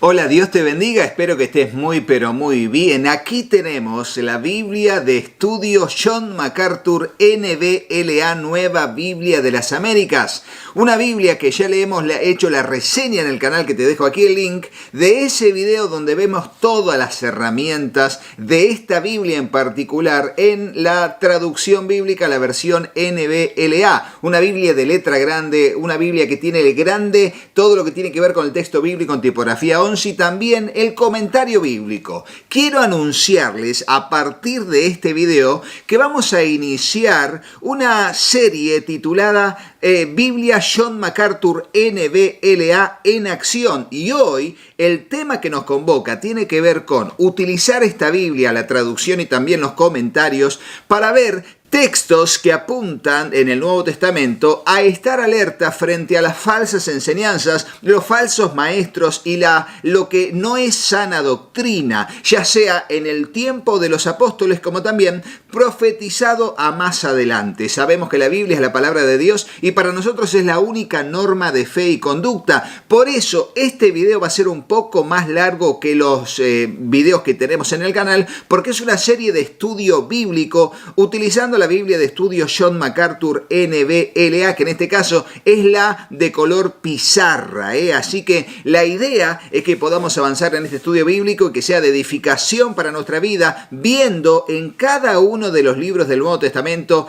Hola, Dios te bendiga, espero que estés muy pero muy bien. Aquí tenemos la Biblia de estudio John MacArthur NBLA, Nueva Biblia de las Américas. Una Biblia que ya le hemos hecho la reseña en el canal, que te dejo aquí el link, de ese video donde vemos todas las herramientas de esta Biblia en particular en la traducción bíblica, la versión NBLA. Una Biblia de letra grande, una Biblia que tiene el grande todo lo que tiene que ver con el texto bíblico en tipografía 11 y también el comentario bíblico. Quiero anunciarles a partir de este video que vamos a iniciar una serie titulada Biblia John MacArthur NBLA en acción, y hoy el tema que nos convoca tiene que ver con utilizar esta Biblia, la traducción y también los comentarios para ver textos que apuntan en el Nuevo Testamento a estar alerta frente a las falsas enseñanzas, los falsos maestros y lo que no es sana doctrina, ya sea en el tiempo de los apóstoles como también profetizado a más adelante. Sabemos que la Biblia es la palabra de Dios y para nosotros es la única norma de fe y conducta. Por eso este video va a ser un poco más largo que los videos que tenemos en el canal, porque es una serie de estudio bíblico utilizando la Biblia de estudio John MacArthur NBLA, que en este caso es la de color pizarra, Así que la idea es que podamos avanzar en este estudio bíblico y que sea de edificación para nuestra vida, viendo en cada uno de los libros del Nuevo Testamento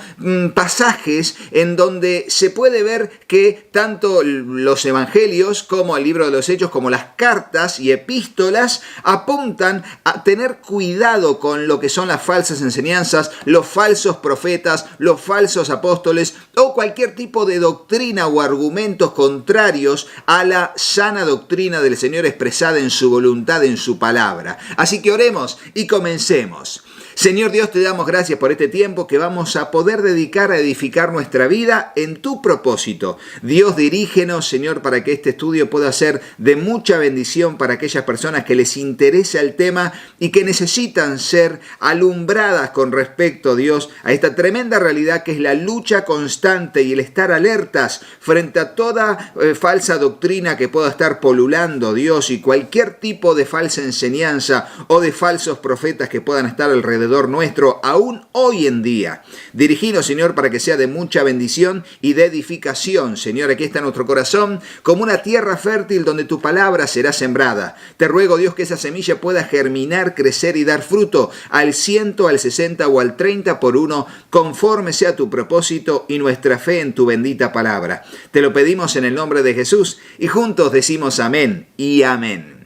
pasajes en donde se puede ver que tanto los evangelios como el libro de los Hechos, como las cartas y epístolas, apuntan a tener cuidado con lo que son las falsas enseñanzas, los falsos profetas, los falsos apóstoles o cualquier tipo de doctrina o argumentos contrarios a la sana doctrina del Señor expresada en su voluntad, en su palabra. Así que oremos y comencemos. Señor Dios, te damos gracias por este tiempo que vamos a poder dedicar a edificar nuestra vida en tu propósito. Dios, dirígenos, Señor, para que este estudio pueda ser de mucha bendición para aquellas personas que les interesa el tema y que necesitan ser alumbradas con respecto, Dios, a esta tremenda realidad que es la lucha constante y el estar alertas frente a toda falsa doctrina que pueda estar polulando, Dios, y cualquier tipo de falsa enseñanza o de falsos profetas que puedan estar alrededor nuestro, aún hoy en día. Diriginos, Señor, para que sea de mucha bendición y de edificación. Señor, aquí está nuestro corazón como una tierra fértil donde tu palabra será sembrada. Te ruego, Dios, que esa semilla pueda germinar, crecer y dar fruto al 100, al 60 o al 30 por uno, conforme sea tu propósito y nuestra fe en tu bendita palabra. Te lo pedimos en el nombre de Jesús y juntos decimos amén y amén.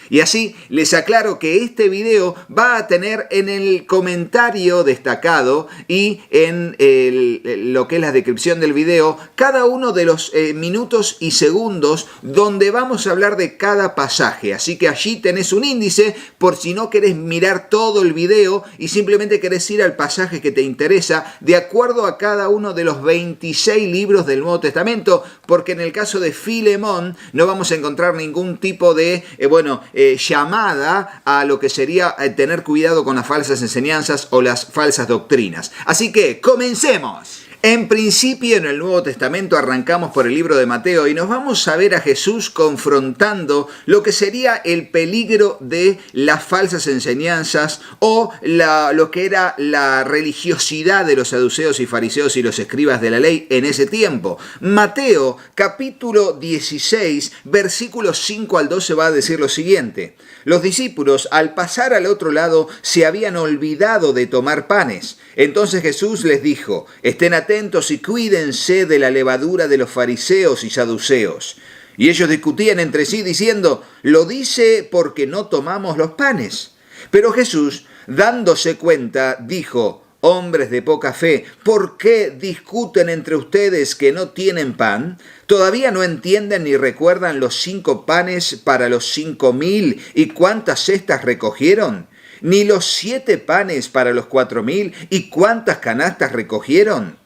Y así les aclaro que este video va a tener en el comentario destacado y en lo que es la descripción del video cada uno de los minutos y segundos donde vamos a hablar de cada pasaje. Así que allí tenés un índice por si no querés mirar todo el video y simplemente querés ir al pasaje que te interesa de acuerdo a cada uno de los 26 libros del Nuevo Testamento, porque en el caso de Filemón no vamos a encontrar ningún tipo de, llamada a lo que sería tener cuidado con las falsas enseñanzas o las falsas doctrinas. Así que comencemos. En principio, en el Nuevo Testamento arrancamos por el libro de Mateo y nos vamos a ver a Jesús confrontando lo que sería el peligro de las falsas enseñanzas o lo que era la religiosidad de los saduceos y fariseos y los escribas de la ley en ese tiempo. Mateo, capítulo 16, versículos 5 al 12 va a decir lo siguiente. Los discípulos, al pasar al otro lado, se habían olvidado de tomar panes. Entonces Jesús les dijo, estén atentos y cuídense de la levadura de los fariseos y saduceos. Y ellos discutían entre sí diciendo, lo dice porque no tomamos los panes. Pero Jesús, dándose cuenta, dijo, hombres de poca fe, ¿por qué discuten entre ustedes que no tienen pan? ¿Todavía no entienden ni recuerdan los 5 panes para los 5,000 y cuántas cestas recogieron? ¿Ni los 7 panes para los 4,000 y cuántas canastas recogieron?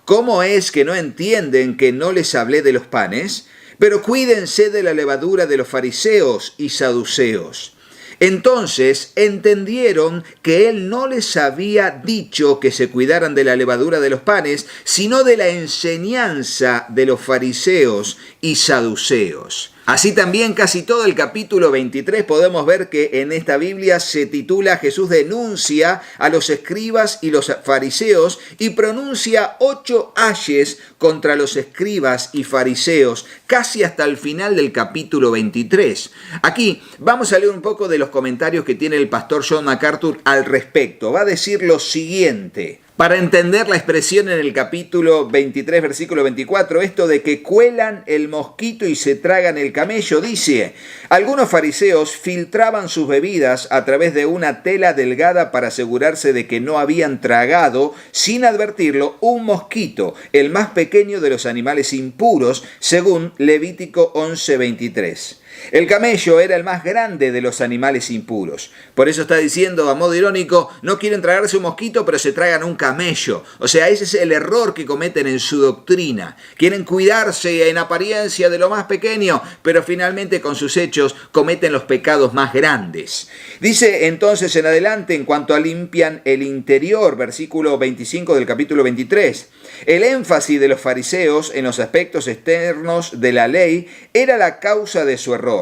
¿Cómo es que no entienden que no les hablé de los panes? Pero cuídense de la levadura de los fariseos y saduceos. Entonces entendieron que él no les había dicho que se cuidaran de la levadura de los panes, sino de la enseñanza de los fariseos y saduceos. Así también casi todo el capítulo 23 podemos ver que en esta Biblia se titula Jesús denuncia a los escribas y los fariseos y pronuncia 8 ayes contra los escribas y fariseos, casi hasta el final del capítulo 23. Aquí vamos a leer un poco de los comentarios que tiene el pastor John MacArthur al respecto. Va a decir lo siguiente. Para entender la expresión en el capítulo 23, versículo 24, esto de que cuelan el mosquito y se tragan el camello, dice, algunos fariseos filtraban sus bebidas a través de una tela delgada para asegurarse de que no habían tragado, sin advertirlo, un mosquito, el más pequeño de los animales impuros, según Levítico 11:23. El camello era el más grande de los animales impuros. Por eso está diciendo a modo irónico, no quieren tragarse un mosquito, pero se tragan un camello. O sea, ese es el error que cometen en su doctrina. Quieren cuidarse en apariencia de lo más pequeño, pero finalmente con sus hechos cometen los pecados más grandes. Dice entonces en adelante, en cuanto a limpian el interior, versículo 25 del capítulo 23. El énfasis de los fariseos en los aspectos externos de la ley era la causa de su error.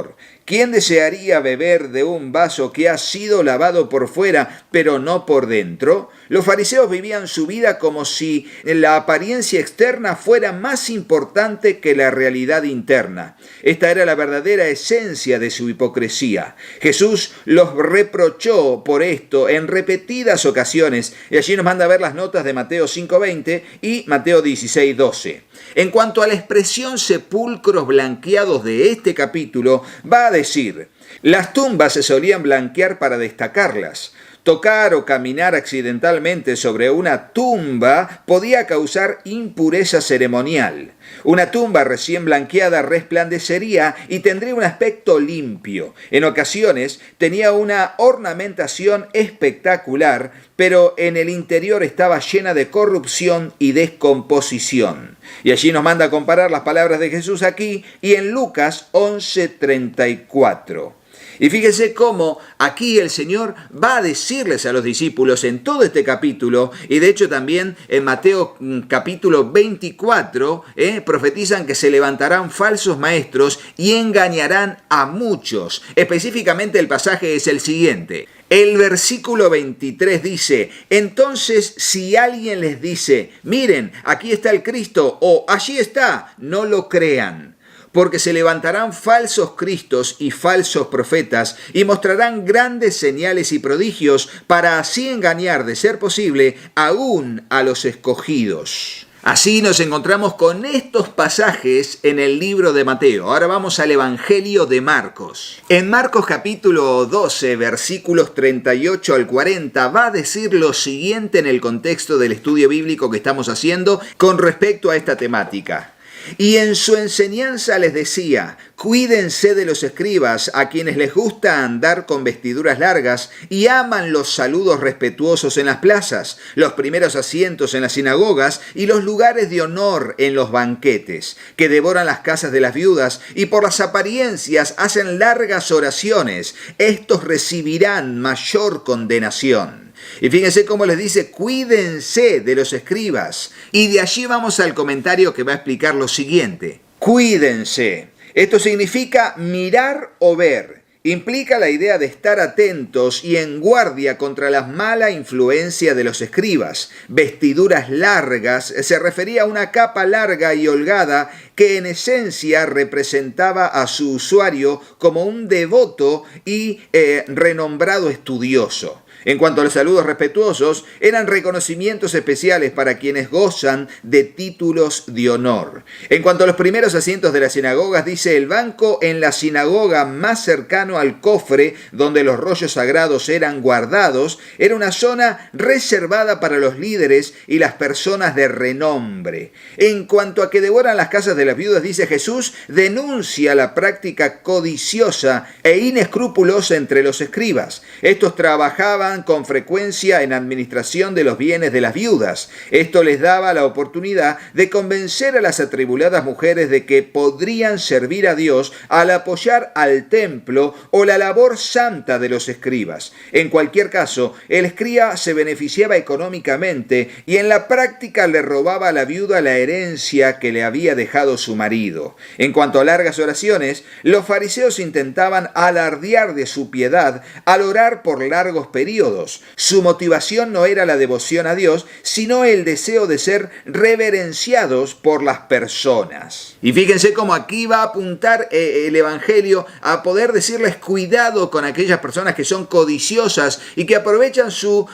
¿Quién desearía beber de un vaso que ha sido lavado por fuera, pero no por dentro? Los fariseos vivían su vida como si la apariencia externa fuera más importante que la realidad interna. Esta era la verdadera esencia de su hipocresía. Jesús los reprochó por esto en repetidas ocasiones, y allí nos manda a ver las notas de Mateo 5:20 y Mateo 16:12. En cuanto a la expresión sepulcros blanqueados de este capítulo, va a decir, las tumbas se solían blanquear para destacarlas. Tocar o caminar accidentalmente sobre una tumba podía causar impureza ceremonial. Una tumba recién blanqueada resplandecería y tendría un aspecto limpio. En ocasiones tenía una ornamentación espectacular, pero en el interior estaba llena de corrupción y descomposición. Y allí nos manda a comparar las palabras de Jesús aquí y en Lucas 11:34. Y fíjense cómo aquí el Señor va a decirles a los discípulos en todo este capítulo, y de hecho también en Mateo capítulo 24, profetizan que se levantarán falsos maestros y engañarán a muchos. Específicamente el pasaje es el siguiente. El versículo 23 dice, entonces si alguien les dice, miren, aquí está el Cristo, o allí está, no lo crean. Porque se levantarán falsos cristos y falsos profetas y mostrarán grandes señales y prodigios para así engañar, de ser posible, aún a los escogidos. Así nos encontramos con estos pasajes en el libro de Mateo. Ahora vamos al Evangelio de Marcos. En Marcos capítulo 12, versículos 38 al 40, va a decir lo siguiente en el contexto del estudio bíblico que estamos haciendo con respecto a esta temática. Y en su enseñanza les decía, cuídense de los escribas, a quienes les gusta andar con vestiduras largas y aman los saludos respetuosos en las plazas, los primeros asientos en las sinagogas y los lugares de honor en los banquetes, que devoran las casas de las viudas y por las apariencias hacen largas oraciones. Estos recibirán mayor condenación. Y fíjense cómo les dice, cuídense de los escribas. Y de allí vamos al comentario que va a explicar lo siguiente. Cuídense. Esto significa mirar o ver. Implica la idea de estar atentos y en guardia contra la mala influencia de los escribas. Vestiduras largas se refería a una capa larga y holgada que en esencia representaba a su usuario como un devoto y renombrado estudioso. En cuanto a los saludos respetuosos, eran reconocimientos especiales para quienes gozan de títulos de honor. En cuanto a los primeros asientos de las sinagogas, dice el banco en la sinagoga más cercano al cofre donde los rollos sagrados eran guardados, era una zona reservada para los líderes y las personas de renombre. En cuanto a que devoran las casas de las viudas, dice Jesús, denuncia la práctica codiciosa e inescrupulosa entre los escribas. Estos trabajaban participaban con frecuencia en administración de los bienes de las viudas. Esto les daba la oportunidad de convencer a las atribuladas mujeres de que podrían servir a Dios al apoyar al templo o la labor santa de los escribas. En cualquier caso, el escriba se beneficiaba económicamente y en la práctica le robaba a la viuda la herencia que le había dejado su marido. En cuanto a largas oraciones, los fariseos intentaban alardear de su piedad al orar por largos periodos. Su motivación no era la devoción a Dios, sino el deseo de ser reverenciados por las personas. Y fíjense cómo aquí va a apuntar el Evangelio a poder decirles cuidado con aquellas personas que son codiciosas y que aprovechan su,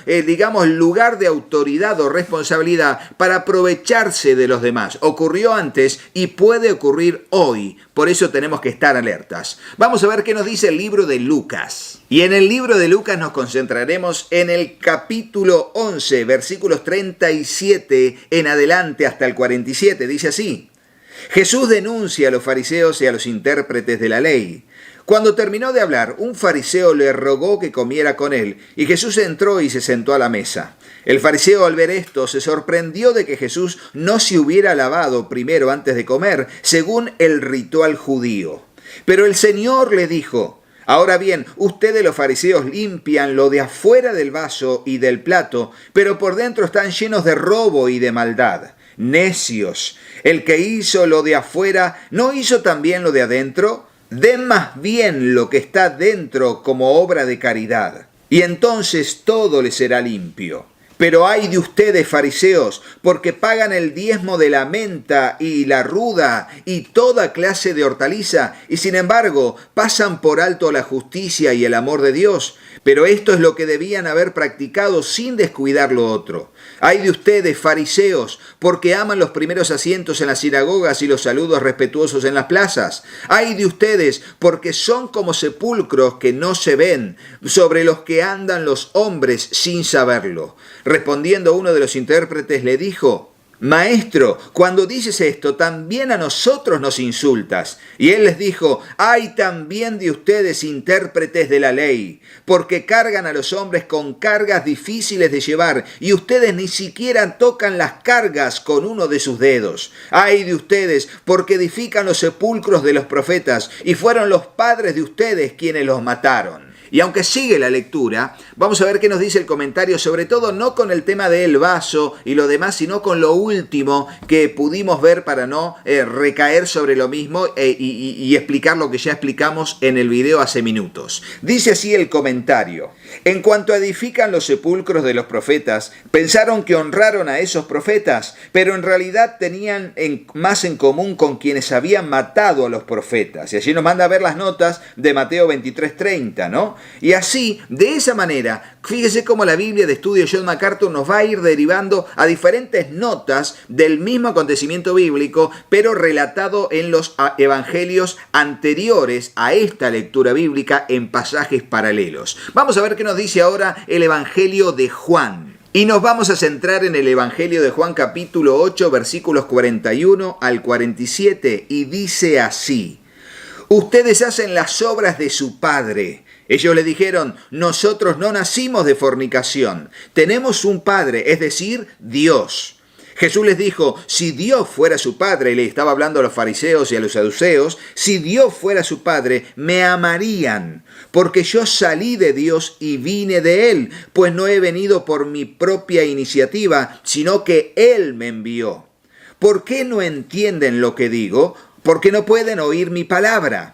lugar de autoridad o responsabilidad para aprovecharse de los demás. Ocurrió antes y puede ocurrir hoy. Por eso tenemos que estar alertas. Vamos a ver qué nos dice el libro de Lucas. Y en el libro de Lucas nos concentraremos en el capítulo 11, versículos 37 en adelante hasta el 47. Dice así: Jesús denuncia a los fariseos y a los intérpretes de la ley. Cuando terminó de hablar, un fariseo le rogó que comiera con él, y Jesús entró y se sentó a la mesa. El fariseo, al ver esto, se sorprendió de que Jesús no se hubiera lavado primero antes de comer, según el ritual judío. Pero el Señor le dijo: Ahora bien, ustedes los fariseos limpian lo de afuera del vaso y del plato, pero por dentro están llenos de robo y de maldad. Necios, el que hizo lo de afuera, ¿no hizo también lo de adentro? Den más bien lo que está dentro como obra de caridad, y entonces todo les será limpio. Pero ay de ustedes, fariseos, porque pagan el diezmo de la menta y la ruda y toda clase de hortaliza, y sin embargo pasan por alto la justicia y el amor de Dios. Pero esto es lo que debían haber practicado sin descuidar lo otro. Ay de ustedes, fariseos, porque aman los primeros asientos en las sinagogas y los saludos respetuosos en las plazas. Ay de ustedes, porque son como sepulcros que no se ven, sobre los que andan los hombres sin saberlo. Respondiendo uno de los intérpretes le dijo: Maestro, cuando dices esto, también a nosotros nos insultas. Y él les dijo: Ay también de ustedes, intérpretes de la ley, porque cargan a los hombres con cargas difíciles de llevar, y ustedes ni siquiera tocan las cargas con uno de sus dedos. Ay de ustedes, porque edifican los sepulcros de los profetas, y fueron los padres de ustedes quienes los mataron. Y aunque sigue la lectura, vamos a ver qué nos dice el comentario, sobre todo no con el tema del vaso y lo demás, sino con lo último que pudimos ver para no recaer sobre lo mismo y explicar lo que ya explicamos en el video hace minutos. Dice así el comentario: En cuanto edifican los sepulcros de los profetas, pensaron que honraron a esos profetas, pero en realidad tenían más en común con quienes habían matado a los profetas. Y allí nos manda a ver las notas de Mateo 23:30, ¿no? Y así, de esa manera, fíjese cómo la Biblia de estudio John MacArthur nos va a ir derivando a diferentes notas del mismo acontecimiento bíblico, pero relatado en los evangelios anteriores a esta lectura bíblica en pasajes paralelos. Vamos a ver qué nos dice ahora el Evangelio de Juan. Y nos vamos a centrar en el Evangelio de Juan capítulo 8, versículos 41 al 47, y dice así: Ustedes hacen las obras de su padre. Ellos le dijeron: Nosotros no nacimos de fornicación, tenemos un padre, es decir, Dios. Jesús les dijo: Si Dios fuera su padre, y le estaba hablando a los fariseos y a los saduceos, si Dios fuera su padre, me amarían, porque yo salí de Dios y vine de Él, pues no he venido por mi propia iniciativa, sino que Él me envió. ¿Por qué no entienden lo que digo? Porque no pueden oír mi palabra.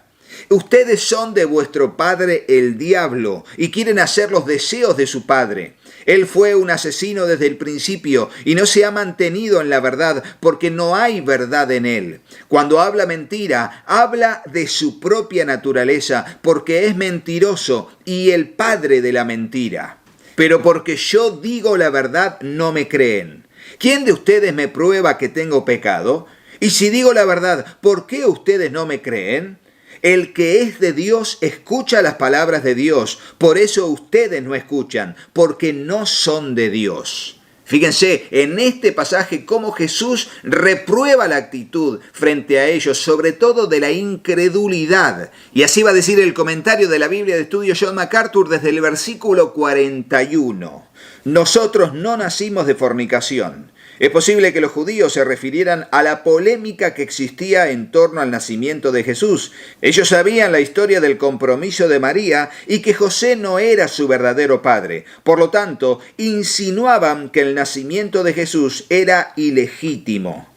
Ustedes son de vuestro padre el diablo y quieren hacer los deseos de su padre. Él fue un asesino desde el principio y no se ha mantenido en la verdad porque no hay verdad en él. Cuando habla mentira, habla de su propia naturaleza porque es mentiroso y el padre de la mentira. Pero porque yo digo la verdad, no me creen. ¿Quién de ustedes me prueba que tengo pecado? Y si digo la verdad, ¿por qué ustedes no me creen? El que es de Dios escucha las palabras de Dios, por eso ustedes no escuchan, porque no son de Dios. Fíjense en este pasaje cómo Jesús reprueba la actitud frente a ellos, sobre todo de la incredulidad. Y así va a decir el comentario de la Biblia de Estudio John MacArthur desde el versículo 41. Nosotros no nacimos de fornicación. Es posible que los judíos se refirieran a la polémica que existía en torno al nacimiento de Jesús. Ellos sabían la historia del compromiso de María y que José no era su verdadero padre. Por lo tanto, insinuaban que el nacimiento de Jesús era ilegítimo.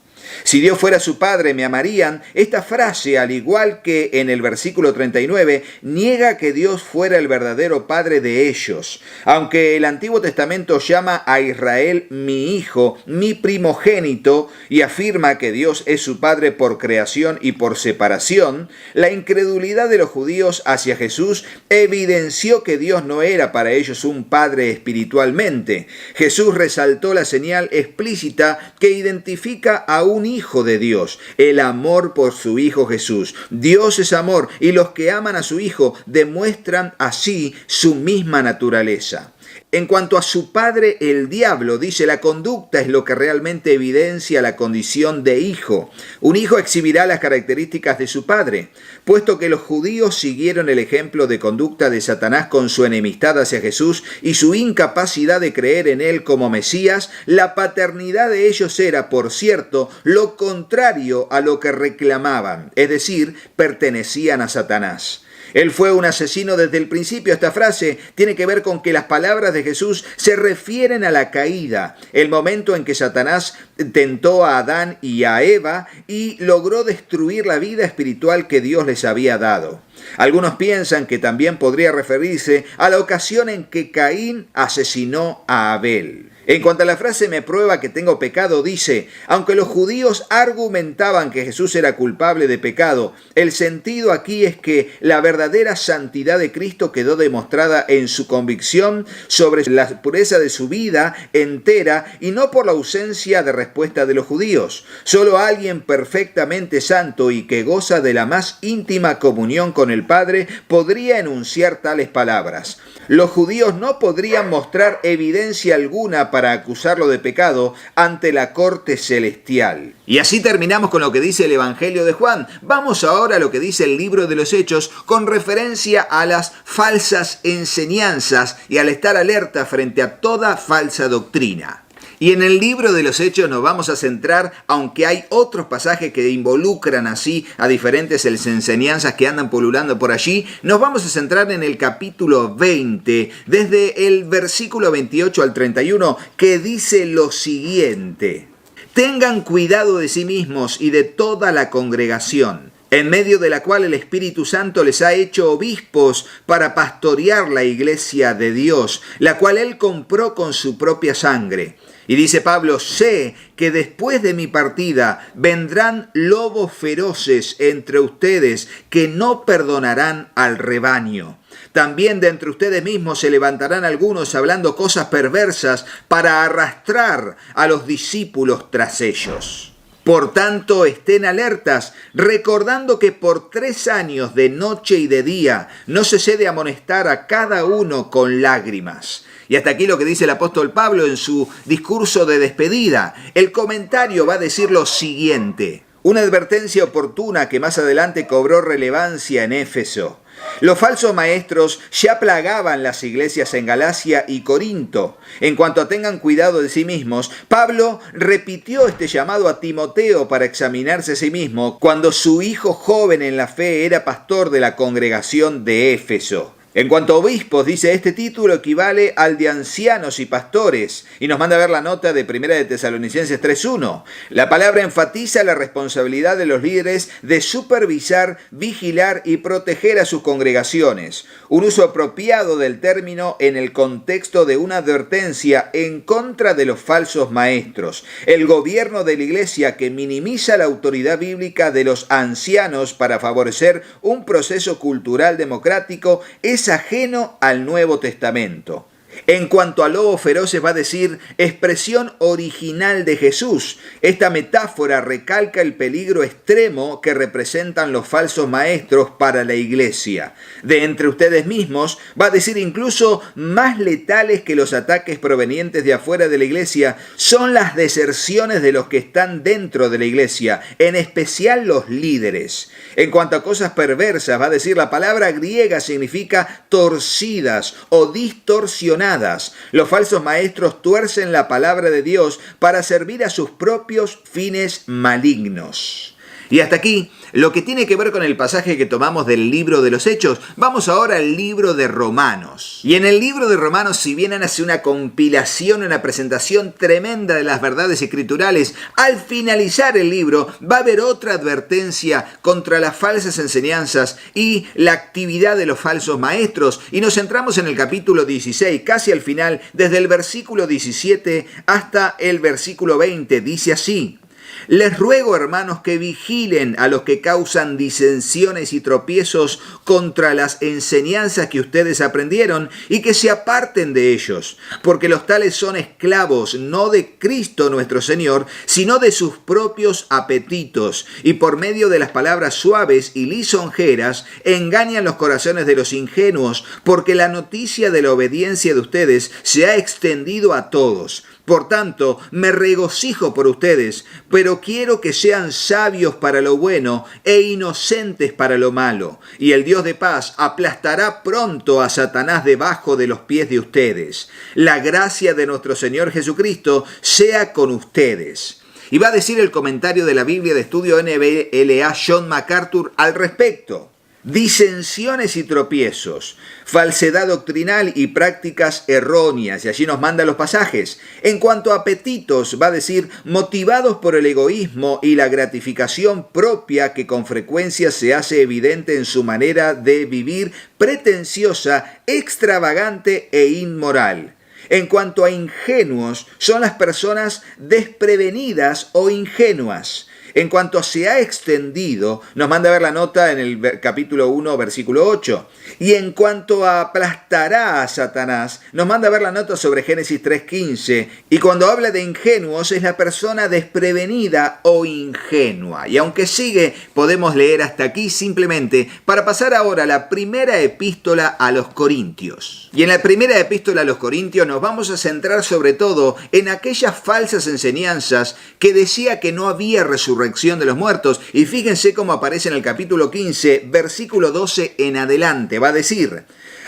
Si Dios fuera su padre, me amarían. Esta frase, al igual que en el versículo 39, niega que Dios fuera el verdadero padre de ellos. Aunque el Antiguo Testamento llama a Israel mi hijo, mi primogénito, y afirma que Dios es su padre por creación y por separación, la incredulidad de los judíos hacia Jesús evidenció que Dios no era para ellos un padre espiritualmente. Jesús resaltó la señal explícita que identifica a un hijo de Dios, el amor por su Hijo Jesús. Dios es amor y los que aman a su Hijo demuestran así su misma naturaleza. En cuanto a su padre, el diablo, dice, la conducta es lo que realmente evidencia la condición de hijo. Un hijo exhibirá las características de su padre. Puesto que los judíos siguieron el ejemplo de conducta de Satanás con su enemistad hacia Jesús y su incapacidad de creer en él como Mesías, la paternidad de ellos era, por cierto, lo contrario a lo que reclamaban, es decir, pertenecían a Satanás. Él fue un asesino desde el principio. Esta frase tiene que ver con que las palabras de Jesús se refieren a la caída, el momento en que Satanás tentó a Adán y a Eva y logró destruir la vida espiritual que Dios les había dado. Algunos piensan que también podría referirse a la ocasión en que Caín asesinó a Abel. En cuanto a la frase me prueba que tengo pecado, dice, aunque los judíos argumentaban que Jesús era culpable de pecado, el sentido aquí es que la verdadera santidad de Cristo quedó demostrada en su convicción sobre la pureza de su vida entera y no por la ausencia de respuesta de los judíos. Solo alguien perfectamente santo y que goza de la más íntima comunión con el Padre podría enunciar tales palabras. Los judíos no podrían mostrar evidencia alguna para acusarlo de pecado ante la corte celestial. Y así terminamos con lo que dice el Evangelio de Juan. Vamos ahora a lo que dice el libro de los Hechos con referencia a las falsas enseñanzas y al estar alerta frente a toda falsa doctrina. Y en el libro de los Hechos nos vamos a centrar, aunque hay otros pasajes que involucran así a diferentes enseñanzas que andan pululando por allí, nos vamos a centrar en el capítulo 20, desde el versículo 28 al 31, que dice lo siguiente: tengan cuidado de sí mismos y de toda la congregación, en medio de la cual el Espíritu Santo les ha hecho obispos para pastorear la iglesia de Dios, la cual Él compró con su propia sangre. Y dice Pablo, sé que después de mi partida vendrán lobos feroces entre ustedes que no perdonarán al rebaño. También de entre ustedes mismos se levantarán algunos hablando cosas perversas para arrastrar a los discípulos tras ellos. Por tanto, estén alertas, recordando que por 3 años de noche y de día no cesé de amonestar a cada uno con lágrimas. Y hasta aquí lo que dice el apóstol Pablo en su discurso de despedida. El comentario va a decir lo siguiente: una advertencia oportuna que más adelante cobró relevancia en Éfeso. Los falsos maestros ya plagaban las iglesias en Galacia y Corinto. En cuanto a tengan cuidado de sí mismos, Pablo repitió este llamado a Timoteo para examinarse a sí mismo cuando su hijo joven en la fe era pastor de la congregación de Éfeso. En cuanto a obispos, dice, este título equivale al de ancianos y pastores. Y nos manda a ver la nota de 1 de Tesalonicenses 3:1. La palabra enfatiza la responsabilidad de los líderes de supervisar, vigilar y proteger a sus congregaciones. Un uso apropiado del término en el contexto de una advertencia en contra de los falsos maestros. El gobierno de la iglesia que minimiza la autoridad bíblica de los ancianos para favorecer un proceso cultural democrático es ajeno al Nuevo Testamento. En cuanto a lobos feroces va a decir expresión original de Jesús. Esta metáfora recalca el peligro extremo que representan los falsos maestros para la iglesia. De entre ustedes mismos va a decir incluso más letales que los ataques provenientes de afuera de la iglesia son las deserciones de los que están dentro de la iglesia, en especial los líderes. En cuanto a cosas perversas va a decir la palabra griega significa torcidas o distorsionadas. Los falsos maestros tuercen la palabra de Dios para servir a sus propios fines malignos. Y hasta aquí lo que tiene que ver con el pasaje que tomamos del libro de los Hechos. Vamos ahora al libro de Romanos. Y en el libro de Romanos, si bien hace una compilación, una presentación tremenda de las verdades escriturales, al finalizar el libro va a haber otra advertencia contra las falsas enseñanzas y la actividad de los falsos maestros. Y nos centramos en el capítulo 16, casi al final, desde el versículo 17 hasta el versículo 20. Dice así: les ruego, hermanos, que vigilen a los que causan disensiones y tropiezos contra las enseñanzas que ustedes aprendieron y que se aparten de ellos, porque los tales son esclavos no de Cristo nuestro Señor, sino de sus propios apetitos, y por medio de las palabras suaves y lisonjeras engañan los corazones de los ingenuos, porque la noticia de la obediencia de ustedes se ha extendido a todos. Por tanto, me regocijo por ustedes, pero quiero que sean sabios para lo bueno e inocentes para lo malo. Y el Dios de paz aplastará pronto a Satanás debajo de los pies de ustedes. La gracia de nuestro Señor Jesucristo sea con ustedes. Y va a decir el comentario de la Biblia de Estudio NBLA John MacArthur al respecto: disensiones y tropiezos, falsedad doctrinal y prácticas erróneas. Y allí nos manda los pasajes. En cuanto a apetitos, va a decir motivados por el egoísmo y la gratificación propia que con frecuencia se hace evidente en su manera de vivir pretenciosa, extravagante e inmoral. En cuanto a ingenuos, son las personas desprevenidas o ingenuas. En cuanto se ha extendido, nos manda a ver la nota en el capítulo 1, versículo 8. Y en cuanto a aplastará a Satanás, nos manda a ver la nota sobre Génesis 3:15. Y cuando habla de ingenuos, es la persona desprevenida o ingenua. Y aunque sigue, podemos leer hasta aquí simplemente para pasar ahora a la primera epístola a los Corintios. Y en la primera epístola a los Corintios nos vamos a centrar sobre todo en aquellas falsas enseñanzas que decía que no había resurrección de los muertos. Y fíjense cómo aparece en el capítulo 15, versículo 12 en adelante. Va a decir: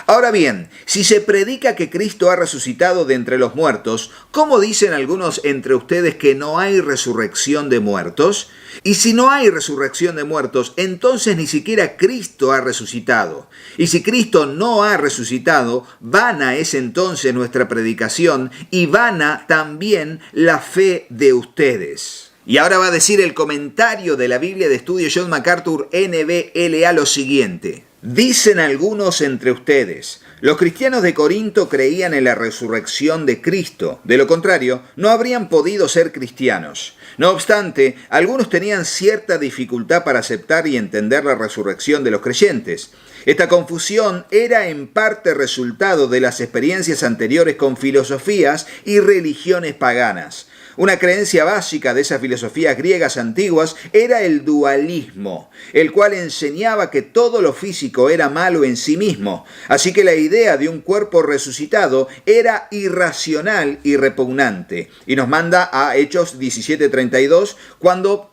ahora bien, si se predica que Cristo ha resucitado de entre los muertos, ¿cómo dicen algunos entre ustedes que no hay resurrección de muertos? Y si no hay resurrección de muertos, entonces ni siquiera Cristo ha resucitado. Y si Cristo no ha resucitado, vana es entonces nuestra predicación y vana también la fe de ustedes. Y ahora va a decir el comentario de la Biblia de Estudio John MacArthur NBLA lo siguiente: dicen algunos entre ustedes, los cristianos de Corinto creían en la resurrección de Cristo, de lo contrario, no habrían podido ser cristianos. No obstante, algunos tenían cierta dificultad para aceptar y entender la resurrección de los creyentes. Esta confusión era en parte resultado de las experiencias anteriores con filosofías y religiones paganas. Una creencia básica de esas filosofías griegas antiguas era el dualismo, el cual enseñaba que todo lo físico era malo en sí mismo. Así que la idea de un cuerpo resucitado era irracional y repugnante. Y nos manda a Hechos 17:32, cuando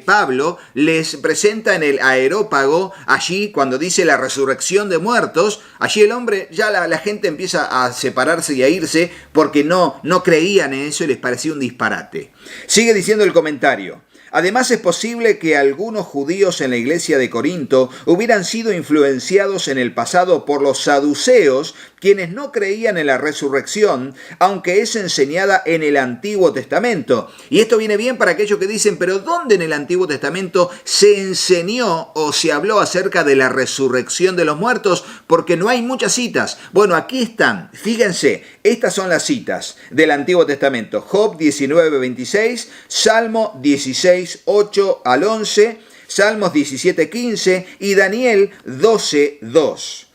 Pablo les presenta en el Areópago, allí cuando dice la resurrección de muertos, allí el hombre, ya la gente empieza a separarse y a irse porque no creían en eso y les parecía un disparate. Sigue diciendo el comentario: además es posible que algunos judíos en la iglesia de Corinto hubieran sido influenciados en el pasado por los saduceos, quienes no creían en la resurrección, aunque es enseñada en el Antiguo Testamento. Y esto viene bien para aquellos que dicen, pero ¿dónde en el Antiguo Testamento se enseñó o se habló acerca de la resurrección de los muertos? Porque no hay muchas citas. Bueno, aquí están. Fíjense, estas son las citas del Antiguo Testamento. Job 19:26, Salmo 16:8 al 11, Salmos 17:15 y Daniel 12:2.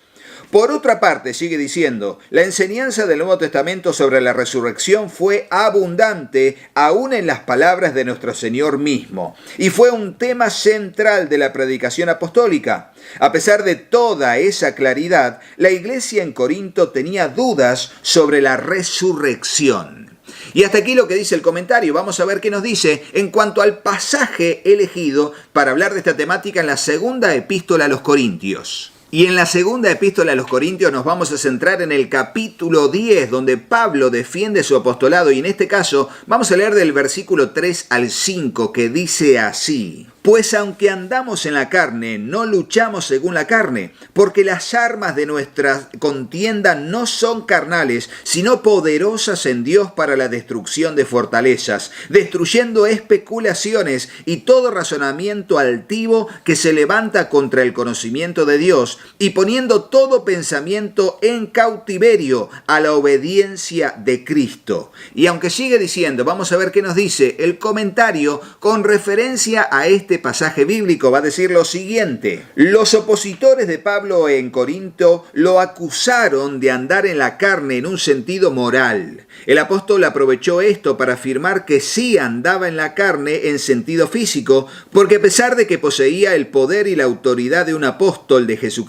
Por otra parte, sigue diciendo, la enseñanza del Nuevo Testamento sobre la resurrección fue abundante aún en las palabras de nuestro Señor mismo, y fue un tema central de la predicación apostólica. A pesar de toda esa claridad, la iglesia en Corinto tenía dudas sobre la resurrección. Y hasta aquí lo que dice el comentario. Vamos a ver qué nos dice en cuanto al pasaje elegido para hablar de esta temática en la segunda epístola a los Corintios. Y en la segunda epístola a los Corintios nos vamos a centrar en el capítulo 10, donde Pablo defiende su apostolado, y en este caso vamos a leer del versículo 3 al 5, que dice así: Pues aunque andamos en la carne, no luchamos según la carne, porque las armas de nuestra contienda no son carnales, sino poderosas en Dios para la destrucción de fortalezas, destruyendo especulaciones y todo razonamiento altivo que se levanta contra el conocimiento de Dios, y poniendo todo pensamiento en cautiverio a la obediencia de Cristo. Y aunque sigue diciendo, vamos a ver qué nos dice el comentario con referencia a este pasaje bíblico. Va a decir lo siguiente: los opositores de Pablo en Corinto lo acusaron de andar en la carne en un sentido moral. El apóstol aprovechó esto para afirmar que sí andaba en la carne en sentido físico, porque a pesar de que poseía el poder y la autoridad de un apóstol de Jesucristo,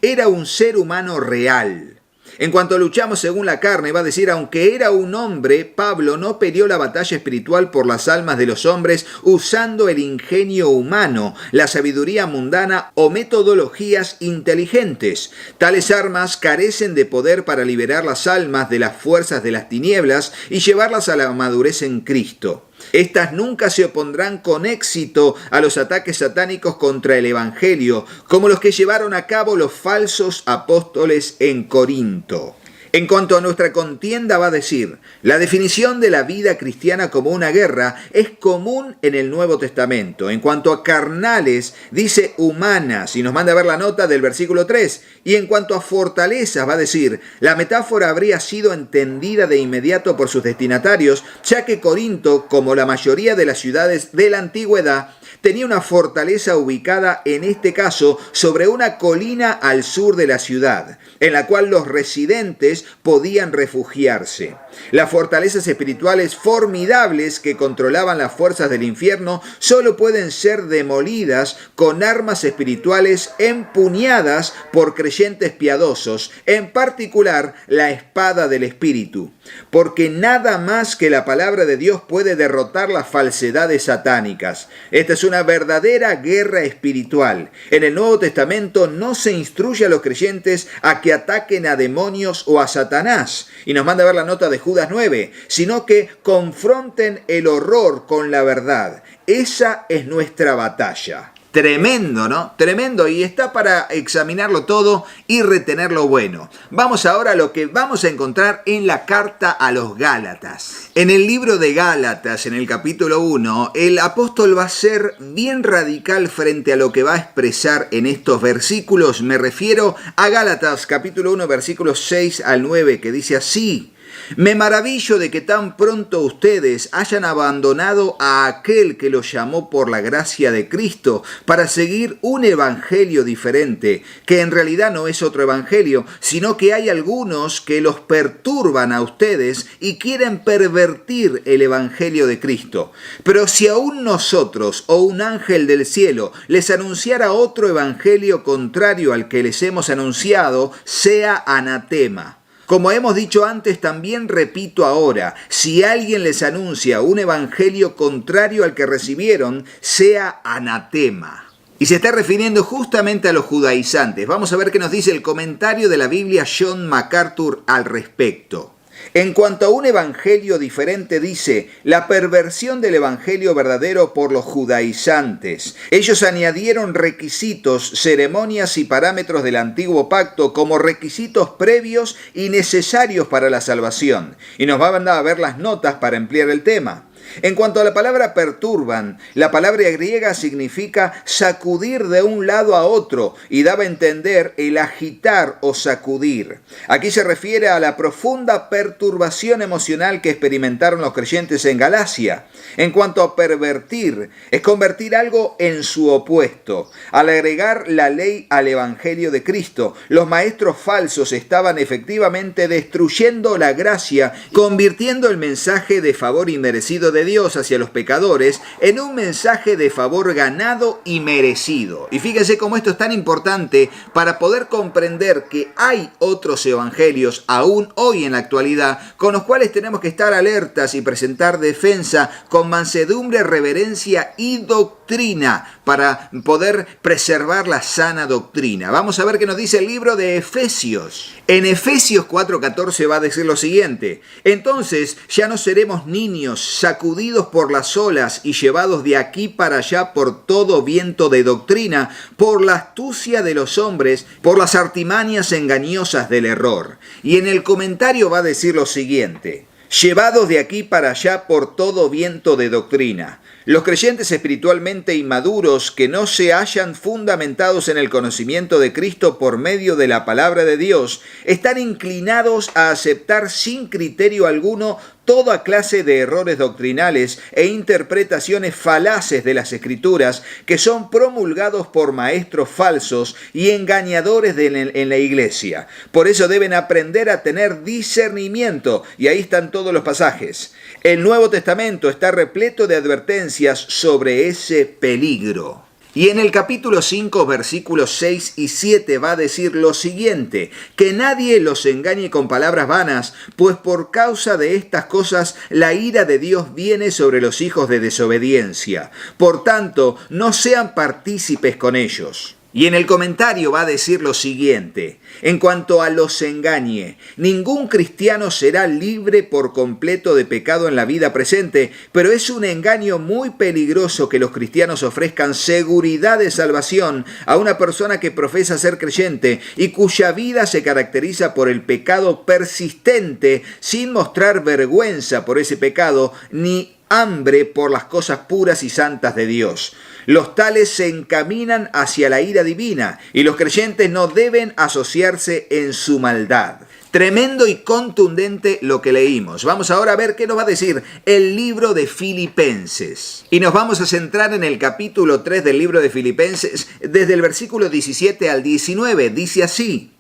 era un ser humano real. En cuanto luchamos según la carne, va a decir, aunque era un hombre, Pablo no peleó la batalla espiritual por las almas de los hombres usando el ingenio humano, la sabiduría mundana o metodologías inteligentes. Tales armas carecen de poder para liberar las almas de las fuerzas de las tinieblas y llevarlas a la madurez en Cristo. Estas nunca se opondrán con éxito a los ataques satánicos contra el Evangelio, como los que llevaron a cabo los falsos apóstoles en Corinto. En cuanto a nuestra contienda, va a decir, la definición de la vida cristiana como una guerra es común en el Nuevo Testamento. En cuanto a carnales, dice humanas, y nos manda a ver la nota del versículo 3. Y en cuanto a fortalezas, va a decir, la metáfora habría sido entendida de inmediato por sus destinatarios, ya que Corinto, como la mayoría de las ciudades de la antigüedad, tenía una fortaleza ubicada, en este caso, sobre una colina al sur de la ciudad, en la cual los residentes podían refugiarse. Las fortalezas espirituales formidables que controlaban las fuerzas del infierno solo pueden ser demolidas con armas espirituales empuñadas por creyentes piadosos, en particular la espada del Espíritu, porque nada más que la palabra de Dios puede derrotar las falsedades satánicas. Esta es una verdadera guerra espiritual. En el Nuevo Testamento no se instruye a los creyentes a que ataquen a demonios o a Satanás, y nos manda a ver la nota de Judas 9, sino que confronten el horror con la verdad. Esa es nuestra batalla. Tremendo, ¿no? Tremendo, y está para examinarlo todo y retener lo bueno. Vamos ahora a lo que vamos a encontrar en la carta a los Gálatas. En el libro de Gálatas, en el capítulo 1, el apóstol va a ser bien radical frente a lo que va a expresar en estos versículos. Me refiero a Gálatas capítulo 1, versículos 6 al 9, que dice así: me maravillo de que tan pronto ustedes hayan abandonado a aquel que los llamó por la gracia de Cristo para seguir un evangelio diferente, que en realidad no es otro evangelio, sino que hay algunos que los perturban a ustedes y quieren pervertir el evangelio de Cristo. Pero si aún nosotros o un ángel del cielo les anunciara otro evangelio contrario al que les hemos anunciado, sea anatema. Como hemos dicho antes, también repito ahora, si alguien les anuncia un evangelio contrario al que recibieron, sea anatema. Y se está refiriendo justamente a los judaizantes. Vamos a ver qué nos dice el comentario de la Biblia John MacArthur al respecto. En cuanto a un evangelio diferente, dice, la perversión del evangelio verdadero por los judaizantes. Ellos añadieron requisitos, ceremonias y parámetros del antiguo pacto como requisitos previos y necesarios para la salvación. Y nos va a mandar a ver las notas para ampliar el tema. En cuanto a la palabra perturban, la palabra griega significa sacudir de un lado a otro y daba a entender el agitar o sacudir. Aquí se refiere a la profunda perturbación emocional que experimentaron los creyentes en Galacia. En cuanto a pervertir, es convertir algo en su opuesto. Al agregar la ley al Evangelio de Cristo, los maestros falsos estaban efectivamente destruyendo la gracia, convirtiendo el mensaje de favor inmerecido de Dios hacia los pecadores en un mensaje de favor ganado y merecido. Y fíjense cómo esto es tan importante para poder comprender que hay otros evangelios aún hoy en la actualidad con los cuales tenemos que estar alertas y presentar defensa con mansedumbre, reverencia y doctrina para poder preservar la sana doctrina. Vamos a ver qué nos dice el libro de Efesios. En Efesios 4:14 va a decir lo siguiente: entonces ya no seremos niños sacudidos por las olas y llevados de aquí para allá por todo viento de doctrina, por la astucia de los hombres, por las artimañas engañosas del error. Y en el comentario va a decir lo siguiente: llevados de aquí para allá por todo viento de doctrina. Los creyentes espiritualmente inmaduros que no se hallan fundamentados en el conocimiento de Cristo por medio de la palabra de Dios están inclinados a aceptar sin criterio alguno toda clase de errores doctrinales e interpretaciones falaces de las Escrituras que son promulgados por maestros falsos y engañadores en la iglesia. Por eso deben aprender a tener discernimiento, y ahí están todos los pasajes. El Nuevo Testamento está repleto de advertencias sobre ese peligro. Y en el capítulo 5, versículos 6 y 7 va a decir lo siguiente: que nadie los engañe con palabras vanas, pues por causa de estas cosas la ira de Dios viene sobre los hijos de desobediencia. Por tanto, no sean partícipes con ellos. Y en el comentario va a decir lo siguiente: en cuanto a los engañe, ningún cristiano será libre por completo de pecado en la vida presente, pero es un engaño muy peligroso que los cristianos ofrezcan seguridad de salvación a una persona que profesa ser creyente y cuya vida se caracteriza por el pecado persistente, sin mostrar vergüenza por ese pecado ni hambre por las cosas puras y santas de Dios. Los tales se encaminan hacia la ira divina y los creyentes no deben asociarse en su maldad. Tremendo y contundente lo que leímos. Vamos ahora a ver qué nos va a decir el libro de Filipenses. Y nos vamos a centrar en el capítulo 3 del libro de Filipenses, desde el versículo 17 al 19. Dice así: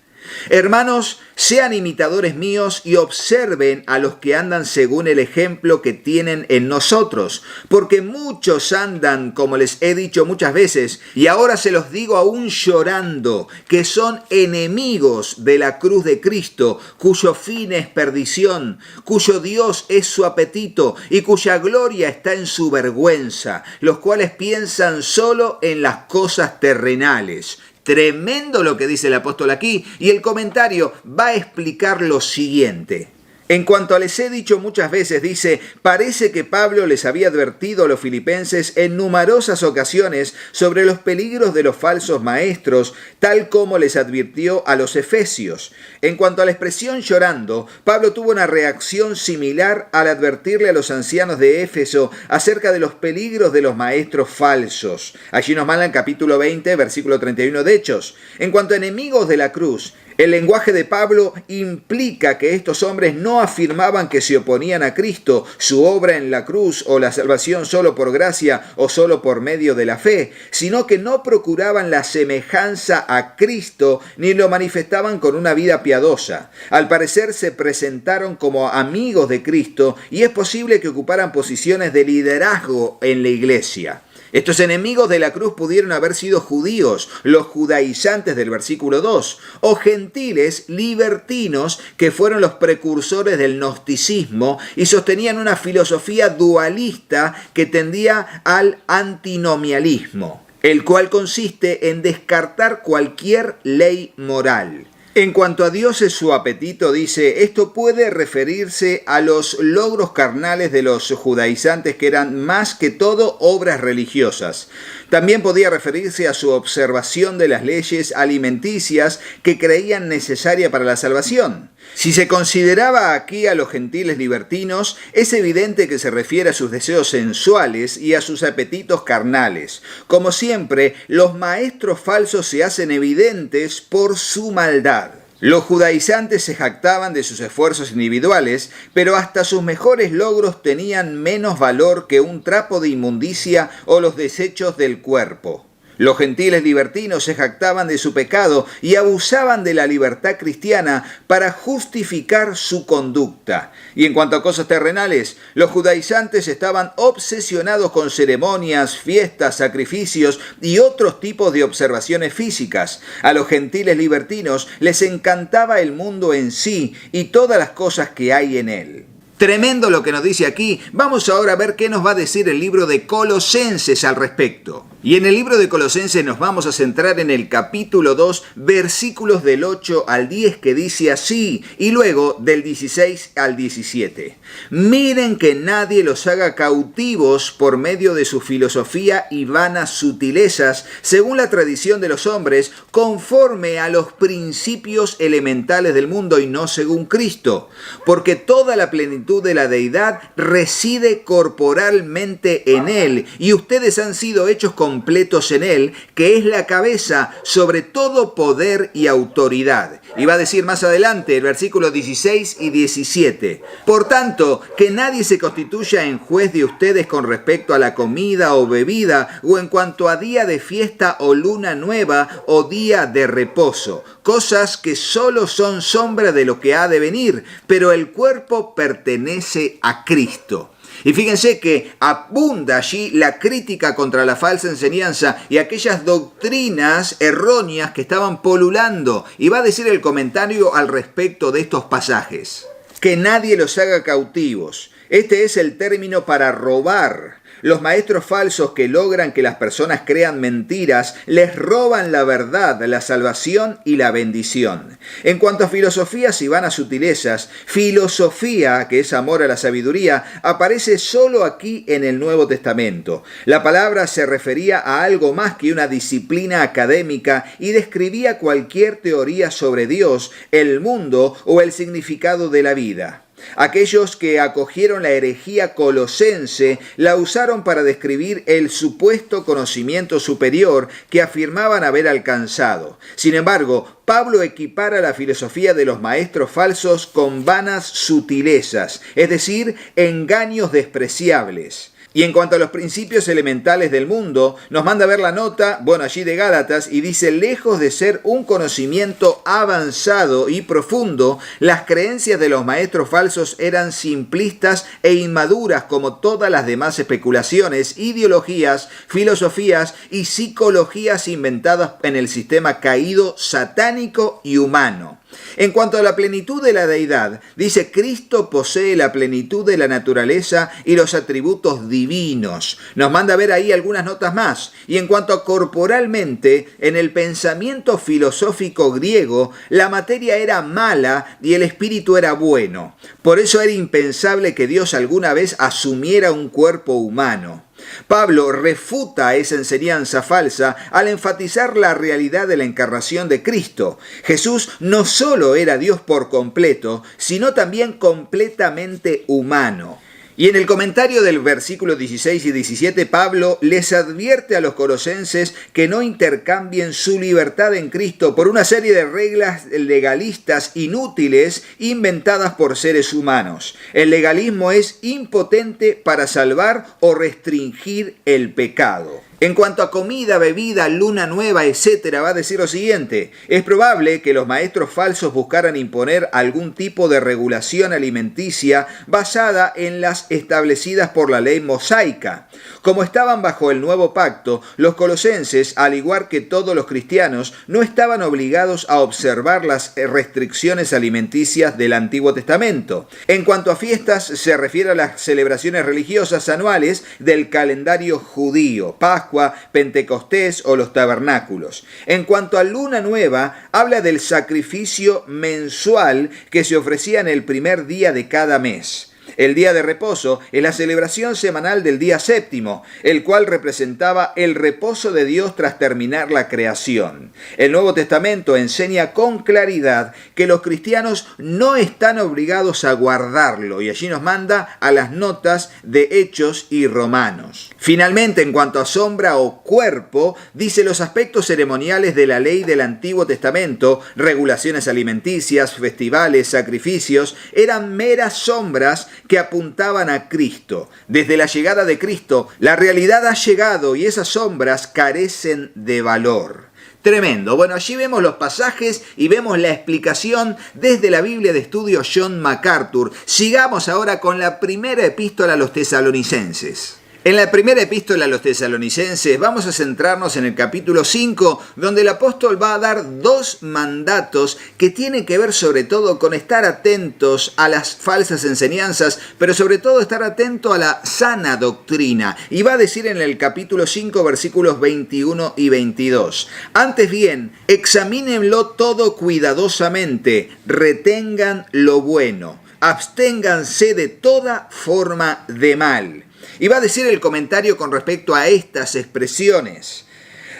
hermanos, sean imitadores míos y observen a los que andan según el ejemplo que tienen en nosotros, porque muchos andan, como les he dicho muchas veces, y ahora se los digo aún llorando, que son enemigos de la cruz de Cristo, cuyo fin es perdición, cuyo Dios es su apetito y cuya gloria está en su vergüenza, los cuales piensan solo en las cosas terrenales. Tremendo lo que dice el apóstol aquí, y el comentario va a explicar lo siguiente. En cuanto les he dicho muchas veces, dice, parece que Pablo les había advertido a los filipenses en numerosas ocasiones sobre los peligros de los falsos maestros, tal como les advirtió a los efesios. En cuanto a la expresión llorando, Pablo tuvo una reacción similar al advertirle a los ancianos de Éfeso acerca de los peligros de los maestros falsos. Allí nos manda en capítulo 20, versículo 31 de Hechos. En cuanto a enemigos de la cruz, el lenguaje de Pablo implica que estos hombres no afirmaban que se oponían a Cristo, su obra en la cruz o la salvación solo por gracia o solo por medio de la fe, sino que no procuraban la semejanza a Cristo ni lo manifestaban con una vida piadosa. Al parecer se presentaron como amigos de Cristo y es posible que ocuparan posiciones de liderazgo en la iglesia. Estos enemigos de la cruz pudieron haber sido judíos, los judaizantes del versículo 2, o gentiles libertinos que fueron los precursores del gnosticismo y sostenían una filosofía dualista que tendía al antinomialismo, el cual consiste en descartar cualquier ley moral. En cuanto a Dios es su apetito, dice, esto puede referirse a los logros carnales de los judaizantes que eran más que todo obras religiosas. También podía referirse a su observación de las leyes alimenticias que creían necesaria para la salvación. Si se consideraba aquí a los gentiles libertinos, es evidente que se refiere a sus deseos sensuales y a sus apetitos carnales. Como siempre, los maestros falsos se hacen evidentes por su maldad. Los judaizantes se jactaban de sus esfuerzos individuales, pero hasta sus mejores logros tenían menos valor que un trapo de inmundicia o los desechos del cuerpo. Los gentiles libertinos se jactaban de su pecado y abusaban de la libertad cristiana para justificar su conducta. Y en cuanto a cosas terrenales, los judaizantes estaban obsesionados con ceremonias, fiestas, sacrificios y otros tipos de observaciones físicas. A los gentiles libertinos les encantaba el mundo en sí y todas las cosas que hay en él. Tremendo lo que nos dice aquí. Vamos ahora a ver qué nos va a decir el libro de Colosenses al respecto. Y en el libro de Colosenses nos vamos a centrar en el capítulo 2, versículos del 8 al 10, que dice así, y luego del 16 al 17. Miren que nadie los haga cautivos por medio de su filosofía y vanas sutilezas, según la tradición de los hombres, conforme a los principios elementales del mundo y no según Cristo, porque toda la plenitud de la deidad reside corporalmente en él, y ustedes han sido hechos completos en él, que es la cabeza sobre todo poder y autoridad. Y va a decir más adelante, el versículo 16 y 17. Por tanto, que nadie se constituya en juez de ustedes con respecto a la comida o bebida, o en cuanto a día de fiesta o luna nueva o día de reposo, cosas que solo son sombra de lo que ha de venir, pero el cuerpo pertenece a Cristo. Y fíjense que abunda allí la crítica contra la falsa enseñanza y aquellas doctrinas erróneas que estaban polulando. Y va a decir el comentario al respecto de estos pasajes. Que nadie los haga cautivos. Este es el término para robar. Los maestros falsos que logran que las personas crean mentiras les roban la verdad, la salvación y la bendición. En cuanto a filosofías y vanas sutilezas, filosofía, que es amor a la sabiduría, aparece solo aquí en el Nuevo Testamento. La palabra se refería a algo más que una disciplina académica y describía cualquier teoría sobre Dios, el mundo o el significado de la vida. Aquellos que acogieron la herejía colosense la usaron para describir el supuesto conocimiento superior que afirmaban haber alcanzado. Sin embargo, Pablo equipara la filosofía de los maestros falsos con vanas sutilezas, es decir, engaños despreciables. Y en cuanto a los principios elementales del mundo, nos manda a ver la nota, allí de Gálatas, y dice, lejos de ser un conocimiento avanzado y profundo, las creencias de los maestros falsos eran simplistas e inmaduras como todas las demás especulaciones, ideologías, filosofías y psicologías inventadas en el sistema caído satánico y humano. En cuanto a la plenitud de la deidad, dice, Cristo posee la plenitud de la naturaleza y los atributos divinos. Nos manda a ver ahí algunas notas más. Y en cuanto a corporalmente, en el pensamiento filosófico griego, la materia era mala y el espíritu era bueno. Por eso era impensable que Dios alguna vez asumiera un cuerpo humano. Pablo refuta esa enseñanza falsa al enfatizar la realidad de la encarnación de Cristo. Jesús no solo era Dios por completo, sino también completamente humano. Y en el comentario del versículo 16 y 17, Pablo les advierte a los colosenses que no intercambien su libertad en Cristo por una serie de reglas legalistas inútiles inventadas por seres humanos. El legalismo es impotente para salvar o restringir el pecado. En cuanto a comida, bebida, luna nueva, etc., va a decir lo siguiente. Es probable que los maestros falsos buscaran imponer algún tipo de regulación alimenticia basada en las establecidas por la ley mosaica. Como estaban bajo el nuevo pacto, los colosenses, al igual que todos los cristianos, no estaban obligados a observar las restricciones alimenticias del Antiguo Testamento. En cuanto a fiestas, se refiere a las celebraciones religiosas anuales del calendario judío, Pascua, Pascua, Pentecostés o los tabernáculos. En cuanto a luna nueva, habla del sacrificio mensual que se ofrecía en el primer día de cada mes. El día de reposo es la celebración semanal del día séptimo, el cual representaba el reposo de Dios tras terminar la creación. El Nuevo Testamento enseña con claridad que los cristianos no están obligados a guardarlo, y allí nos manda a las notas de Hechos y Romanos. Finalmente, en cuanto a sombra o cuerpo, dice los aspectos ceremoniales de la ley del Antiguo Testamento, regulaciones alimenticias, festivales, sacrificios, eran meras sombras que apuntaban a Cristo. Desde la llegada de Cristo, la realidad ha llegado y esas sombras carecen de valor. Tremendo. Bueno, allí vemos los pasajes y vemos la explicación desde la Biblia de estudio John MacArthur. Sigamos ahora con la primera epístola a los tesalonicenses. En la primera epístola a los tesalonicenses vamos a centrarnos en el capítulo 5, donde el apóstol va a dar dos mandatos que tienen que ver sobre todo con estar atentos a las falsas enseñanzas, pero sobre todo estar atento a la sana doctrina. Y va a decir en el capítulo 5, versículos 21 y 22. Antes bien, examínenlo todo cuidadosamente, retengan lo bueno, absténganse de toda forma de mal. Y va a decir el comentario con respecto a estas expresiones.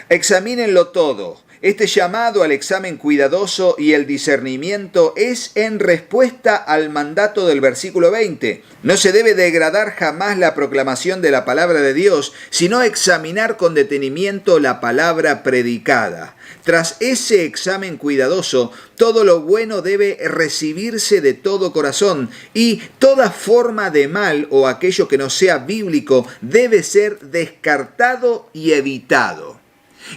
Examínenlo todo. Este llamado al examen cuidadoso y el discernimiento es en respuesta al mandato del versículo 20. No se debe degradar jamás la proclamación de la palabra de Dios, sino examinar con detenimiento la palabra predicada. Tras ese examen cuidadoso, todo lo bueno debe recibirse de todo corazón y toda forma de mal o aquello que no sea bíblico debe ser descartado y evitado.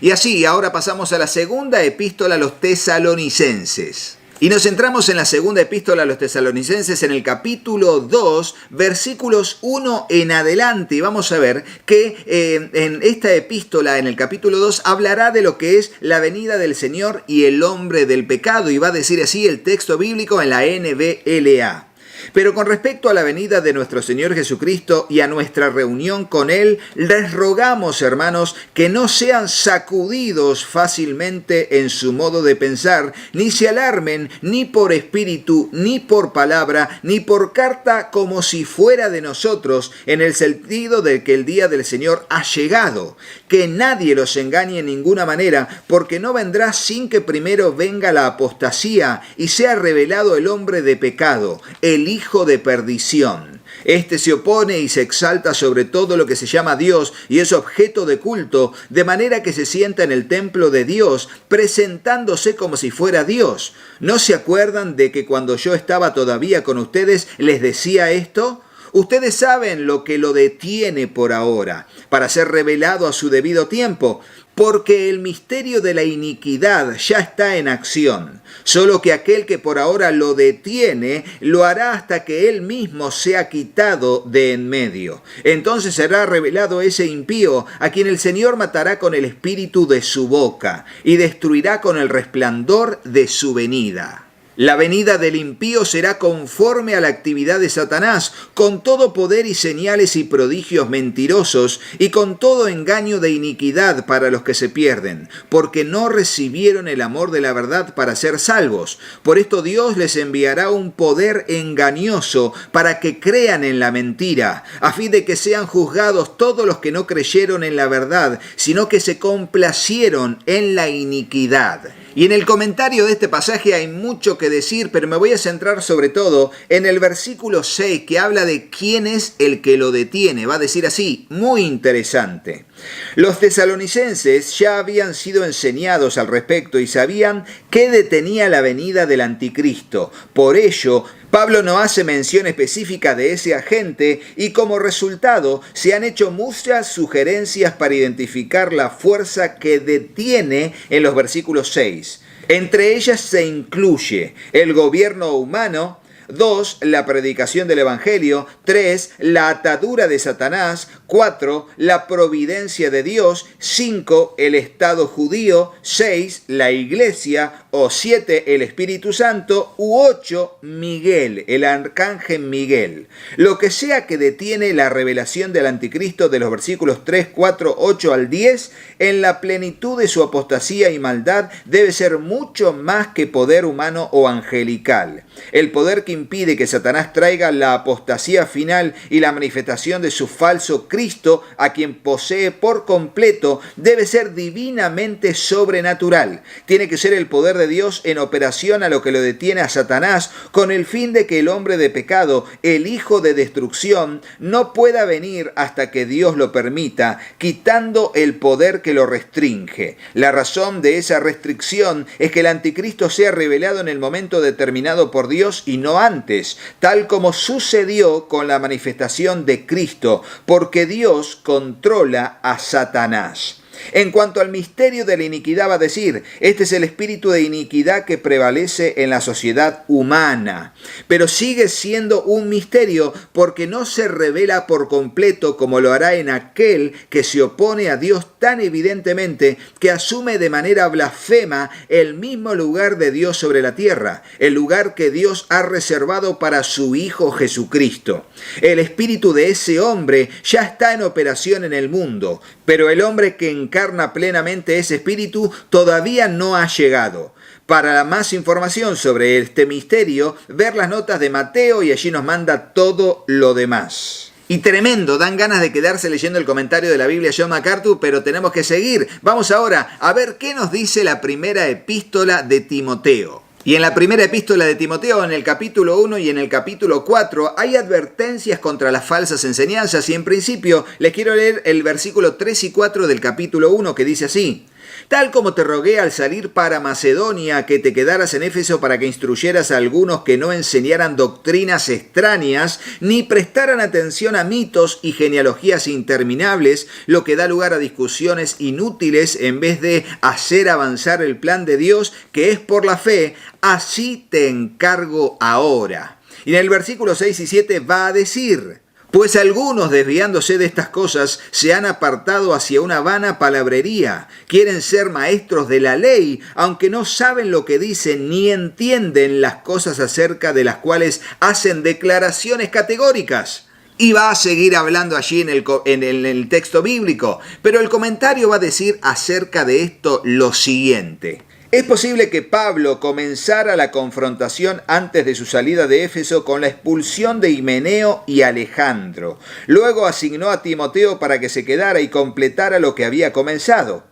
Y así, ahora pasamos a la segunda epístola a los tesalonicenses. Y nos centramos en la segunda epístola a los tesalonicenses en el capítulo 2, versículos 1 en adelante. Y vamos a ver que en esta epístola, en el capítulo 2, hablará de lo que es la venida del Señor y el hombre del pecado. Y va a decir así el texto bíblico en la NBLA. Pero con respecto a la venida de nuestro Señor Jesucristo y a nuestra reunión con Él, les rogamos, hermanos, que no sean sacudidos fácilmente en su modo de pensar, ni se alarmen ni por espíritu, ni por palabra, ni por carta como si fuera de nosotros, en el sentido de que el día del Señor ha llegado. Que nadie los engañe en ninguna manera, porque no vendrá sin que primero venga la apostasía y sea revelado el hombre de pecado, el hijo de perdición. Este se opone y se exalta sobre todo lo que se llama Dios y es objeto de culto, de manera que se sienta en el templo de Dios, presentándose como si fuera Dios. ¿No se acuerdan de que cuando yo estaba todavía con ustedes les decía esto? Ustedes saben lo que lo detiene por ahora, para ser revelado a su debido tiempo, porque el misterio de la iniquidad ya está en acción. Solo que aquel que por ahora lo detiene, lo hará hasta que él mismo sea quitado de en medio. Entonces será revelado ese impío, a quien el Señor matará con el espíritu de su boca, y destruirá con el resplandor de su venida. La venida del impío será conforme a la actividad de Satanás, con todo poder y señales y prodigios mentirosos, y con todo engaño de iniquidad para los que se pierden, porque no recibieron el amor de la verdad para ser salvos. Por esto Dios les enviará un poder engañoso para que crean en la mentira, a fin de que sean juzgados todos los que no creyeron en la verdad, sino que se complacieron en la iniquidad. Y en el comentario de este pasaje hay mucho que decir, pero me voy a centrar sobre todo en el versículo 6, que habla de quién es el que lo detiene. Va a decir así, muy interesante. Los tesalonicenses ya habían sido enseñados al respecto y sabían qué detenía la venida del anticristo. Por ello, Pablo no hace mención específica de ese agente y como resultado se han hecho muchas sugerencias para identificar la fuerza que detiene en los versículos 6. Entre ellas se incluye el gobierno humano, 2. La predicación del Evangelio. 3. La atadura de Satanás. 4. La providencia de Dios. 5. El Estado judío. 6. La Iglesia. O 7. El Espíritu Santo. U 8. Miguel, el arcángel Miguel. Lo que sea que detiene la revelación del anticristo de los versículos 3, 4, 8 al 10, en la plenitud de su apostasía y maldad, debe ser mucho más que poder humano o angelical. El poder que impide que Satanás traiga la apostasía final y la manifestación de su falso Cristo, a quien posee por completo, debe ser divinamente sobrenatural. Tiene que ser el poder de Dios en operación a lo que lo detiene a Satanás, con el fin de que el hombre de pecado, el hijo de destrucción, no pueda venir hasta que Dios lo permita, quitando el poder que lo restringe. La razón de esa restricción es que el anticristo sea revelado en el momento determinado por Dios y no antes, tal como sucedió con la manifestación de Cristo, porque Dios controla a Satanás. En cuanto al misterio de la iniquidad, va a decir, este es el espíritu de iniquidad que prevalece en la sociedad humana. Pero sigue siendo un misterio porque no se revela por completo como lo hará en aquel que se opone a Dios tan evidentemente que asume de manera blasfema el mismo lugar de Dios sobre la tierra, el lugar que Dios ha reservado para su Hijo Jesucristo. El espíritu de ese hombre ya está en operación en el mundo, pero el hombre que encarna plenamente ese espíritu todavía no ha llegado. Para más información sobre este misterio, ver las notas de Mateo y allí nos manda todo lo demás. Y tremendo, dan ganas de quedarse leyendo el comentario de la Biblia John MacArthur, pero tenemos que seguir. Vamos ahora a ver qué nos dice la primera epístola de Timoteo. Y en la primera epístola de Timoteo, en el capítulo 1 y en el capítulo 4, hay advertencias contra las falsas enseñanzas. Y en principio les quiero leer el versículo 3 y 4 del capítulo 1, que dice así: Tal como te rogué al salir para Macedonia que te quedaras en Éfeso para que instruyeras a algunos que no enseñaran doctrinas extrañas, ni prestaran atención a mitos y genealogías interminables, lo que da lugar a discusiones inútiles en vez de hacer avanzar el plan de Dios, que es por la fe, así te encargo ahora. Y en el versículo 6 y 7 va a decir: Pues algunos, desviándose de estas cosas, se han apartado hacia una vana palabrería. Quieren ser maestros de la ley, aunque no saben lo que dicen ni entienden las cosas acerca de las cuales hacen declaraciones categóricas. Y va a seguir hablando allí en el texto bíblico, pero el comentario va a decir acerca de esto lo siguiente. Es posible que Pablo comenzara la confrontación antes de su salida de Éfeso con la expulsión de Himeneo y Alejandro. Luego asignó a Timoteo para que se quedara y completara lo que había comenzado.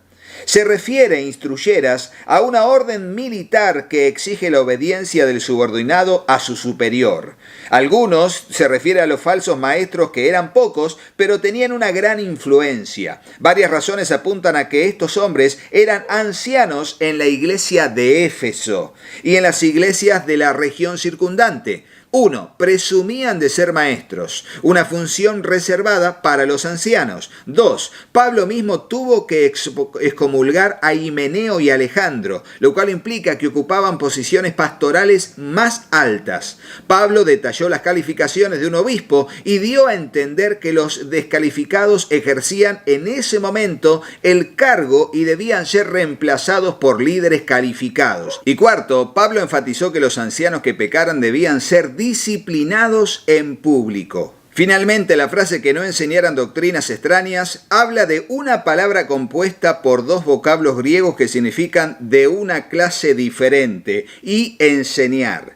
Se refiere, instruyeras, a una orden militar que exige la obediencia del subordinado a su superior. Algunos se refiere a los falsos maestros que eran pocos, pero tenían una gran influencia. Varias razones apuntan a que estos hombres eran ancianos en la iglesia de Éfeso y en las iglesias de la región circundante. 1. Presumían de ser maestros, una función reservada para los ancianos. 2. Pablo mismo tuvo que excomulgar a Himeneo y Alejandro, lo cual implica que ocupaban posiciones pastorales más altas. Pablo detalló las calificaciones de un obispo y dio a entender que los descalificados ejercían en ese momento el cargo y debían ser reemplazados por líderes calificados. Y 4. Pablo enfatizó que los ancianos que pecaran debían ser disciplinados en público. Finalmente, la frase que no enseñaran doctrinas extrañas habla de una palabra compuesta por dos vocablos griegos que significan de una clase diferente y enseñar.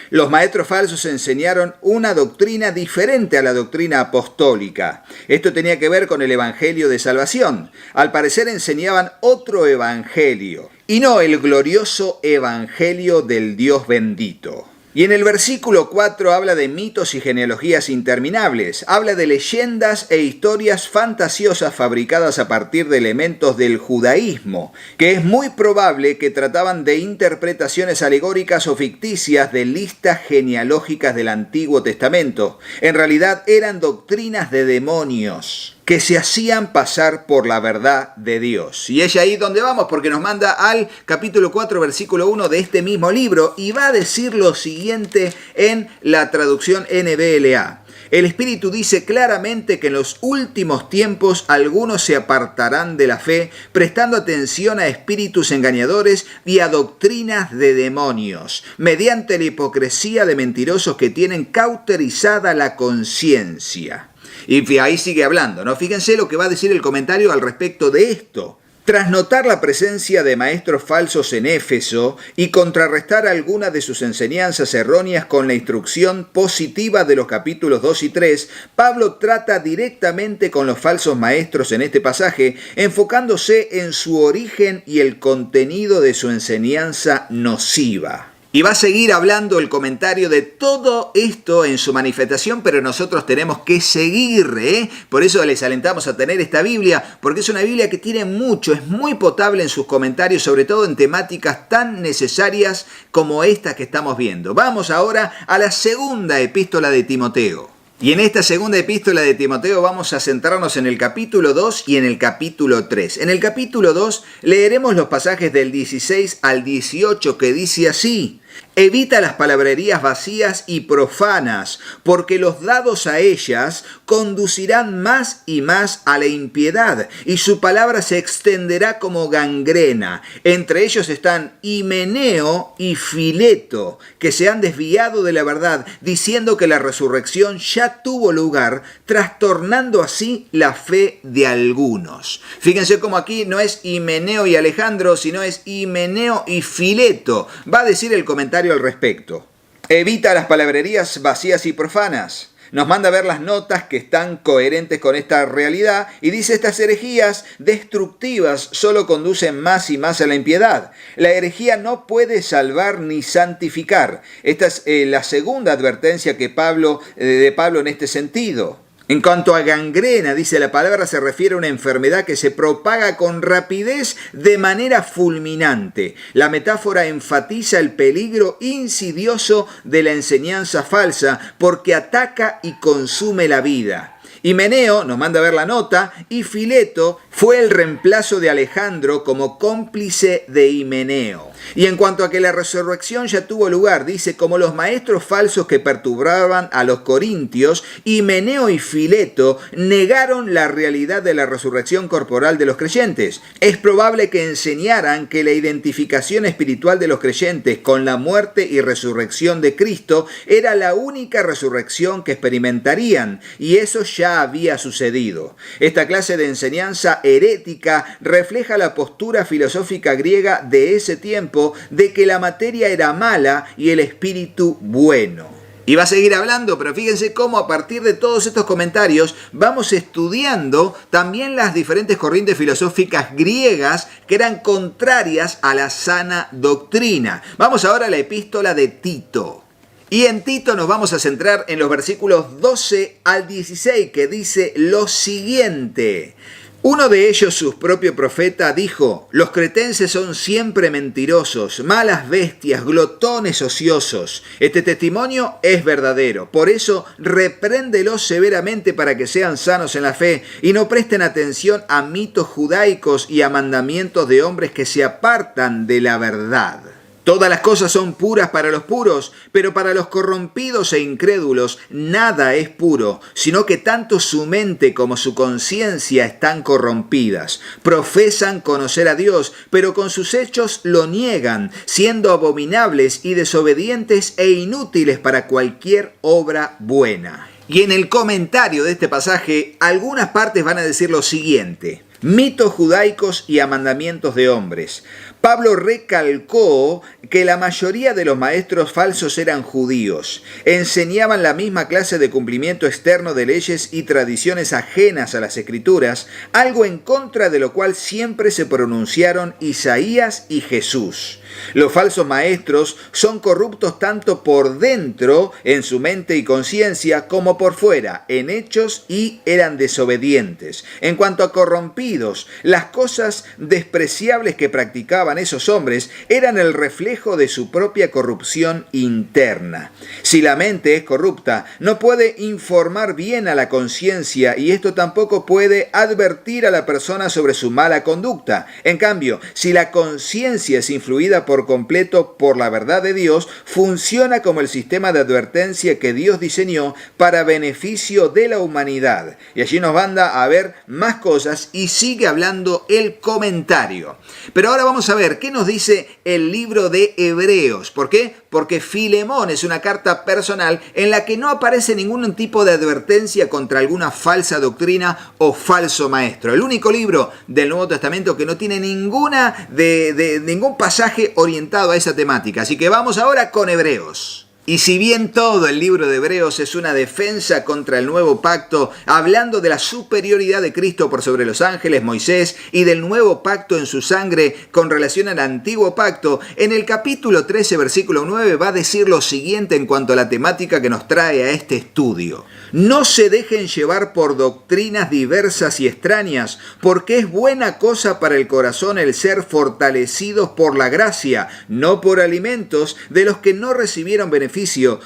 Los maestros falsos enseñaron una doctrina diferente a la doctrina apostólica. Esto tenía que ver con el evangelio de salvación. Al parecer enseñaban otro evangelio y no el glorioso evangelio del Dios bendito. Y en el versículo 4 habla de mitos y genealogías interminables. Habla de leyendas e historias fantasiosas fabricadas a partir de elementos del judaísmo, que es muy probable que trataban de interpretaciones alegóricas o ficticias de listas genealógicas del Antiguo Testamento. En realidad eran doctrinas de demonios. que se hacían pasar por la verdad de Dios. Y es ahí donde vamos, porque nos manda al capítulo 4, versículo 1 de este mismo libro, y va a decir lo siguiente en la traducción NBLA. El Espíritu dice claramente que en los últimos tiempos algunos se apartarán de la fe, prestando atención a espíritus engañadores y a doctrinas de demonios, mediante la hipocresía de mentirosos que tienen cauterizada la conciencia. Y ahí sigue hablando, ¿no? Fíjense lo que va a decir el comentario al respecto de esto. Tras notar la presencia de maestros falsos en Éfeso y contrarrestar algunas de sus enseñanzas erróneas con la instrucción positiva de los capítulos 2 y 3, Pablo trata directamente con los falsos maestros en este pasaje, enfocándose en su origen y el contenido de su enseñanza nociva. Y va a seguir hablando el comentario de todo esto en su manifestación, pero nosotros tenemos que seguir, ¿eh? Por eso les alentamos a tener esta Biblia, porque es una Biblia que tiene mucho, es muy potable en sus comentarios, sobre todo en temáticas tan necesarias como estas que estamos viendo. Vamos ahora a la segunda epístola de Timoteo. Y en esta segunda epístola de Timoteo vamos a centrarnos en el capítulo 2 y en el capítulo 3. En el capítulo 2 leeremos los pasajes del 16 al 18 que dice así: Evita las palabrerías vacías y profanas, porque los dados a ellas conducirán más y más a la impiedad, y su palabra se extenderá como gangrena. Entre ellos están Himeneo y Fileto, que se han desviado de la verdad, diciendo que la resurrección ya tuvo lugar, trastornando así la fe de algunos. Fíjense cómo aquí no es Himeneo y Alejandro, sino es Himeneo y Fileto. Va a decir el comentario al respecto. Evita las palabrerías vacías y profanas. Nos manda a ver las notas que están coherentes con esta realidad y dice: estas herejías destructivas solo conducen más y más a la impiedad. La herejía no puede salvar ni santificar. Esta es la segunda advertencia que de Pablo en este sentido. En cuanto a gangrena, dice la palabra, se refiere a una enfermedad que se propaga con rapidez de manera fulminante. La metáfora enfatiza el peligro insidioso de la enseñanza falsa porque ataca y consume la vida. Himeneo nos manda a ver la nota, y Fileto fue el reemplazo de Alejandro como cómplice de Himeneo. Y en cuanto a que la resurrección ya tuvo lugar, dice: como los maestros falsos que perturbaban a los corintios, Himeneo y Fileto negaron la realidad de la resurrección corporal de los creyentes. Es probable que enseñaran que la identificación espiritual de los creyentes con la muerte y resurrección de Cristo era la única resurrección que experimentarían, y eso ya había sucedido. Esta clase de enseñanza herética refleja la postura filosófica griega de ese tiempo de que la materia era mala y el espíritu bueno. Y va a seguir hablando, pero fíjense cómo a partir de todos estos comentarios vamos estudiando también las diferentes corrientes filosóficas griegas que eran contrarias a la sana doctrina. Vamos ahora a la epístola de Tito. Y en Tito nos vamos a centrar en los versículos 12 al 16, que dice lo siguiente: uno de ellos, su propio profeta, dijo: los cretenses son siempre mentirosos, malas bestias, glotones ociosos. Este testimonio es verdadero. Por eso, repréndelos severamente para que sean sanos en la fe y no presten atención a mitos judaicos y a mandamientos de hombres que se apartan de la verdad. Todas las cosas son puras para los puros, pero para los corrompidos e incrédulos nada es puro, sino que tanto su mente como su conciencia están corrompidas. Profesan conocer a Dios, pero con sus hechos lo niegan, siendo abominables y desobedientes e inútiles para cualquier obra buena. Y en el comentario de este pasaje, algunas partes van a decir lo siguiente: mitos judaicos y a mandamientos de hombres. Pablo recalcó que la mayoría de los maestros falsos eran judíos. Enseñaban la misma clase de cumplimiento externo de leyes y tradiciones ajenas a las Escrituras, algo en contra de lo cual siempre se pronunciaron Isaías y Jesús. Los falsos maestros son corruptos tanto por dentro, en su mente y conciencia, como por fuera, en hechos, y eran desobedientes. En cuanto a corrompidos, las cosas despreciables que practicaban esos hombres eran el reflejo de su propia corrupción interna. Si la mente es corrupta, no puede informar bien a la conciencia, y esto tampoco puede advertir a la persona sobre su mala conducta. En cambio, si la conciencia es influida por completo por la verdad de Dios, funciona como el sistema de advertencia que Dios diseñó para beneficio de la humanidad. Y allí nos manda a ver más cosas y sigue hablando el comentario. Pero ahora vamos a ver qué nos dice el libro de Hebreos. ¿Por qué? Porque Filemón es una carta personal en la que no aparece ningún tipo de advertencia contra alguna falsa doctrina o falso maestro. El único libro del Nuevo Testamento que no tiene ningún pasaje orientado a esa temática. Así que vamos ahora con Hebreos. Y si bien todo el libro de Hebreos es una defensa contra el nuevo pacto, hablando de la superioridad de Cristo por sobre los ángeles, Moisés, y del nuevo pacto en su sangre con relación al antiguo pacto, en el capítulo 13, versículo 9, va a decir lo siguiente en cuanto a la temática que nos trae a este estudio. No se dejen llevar por doctrinas diversas y extrañas, porque es buena cosa para el corazón el ser fortalecidos por la gracia, no por alimentos de los que no recibieron beneficio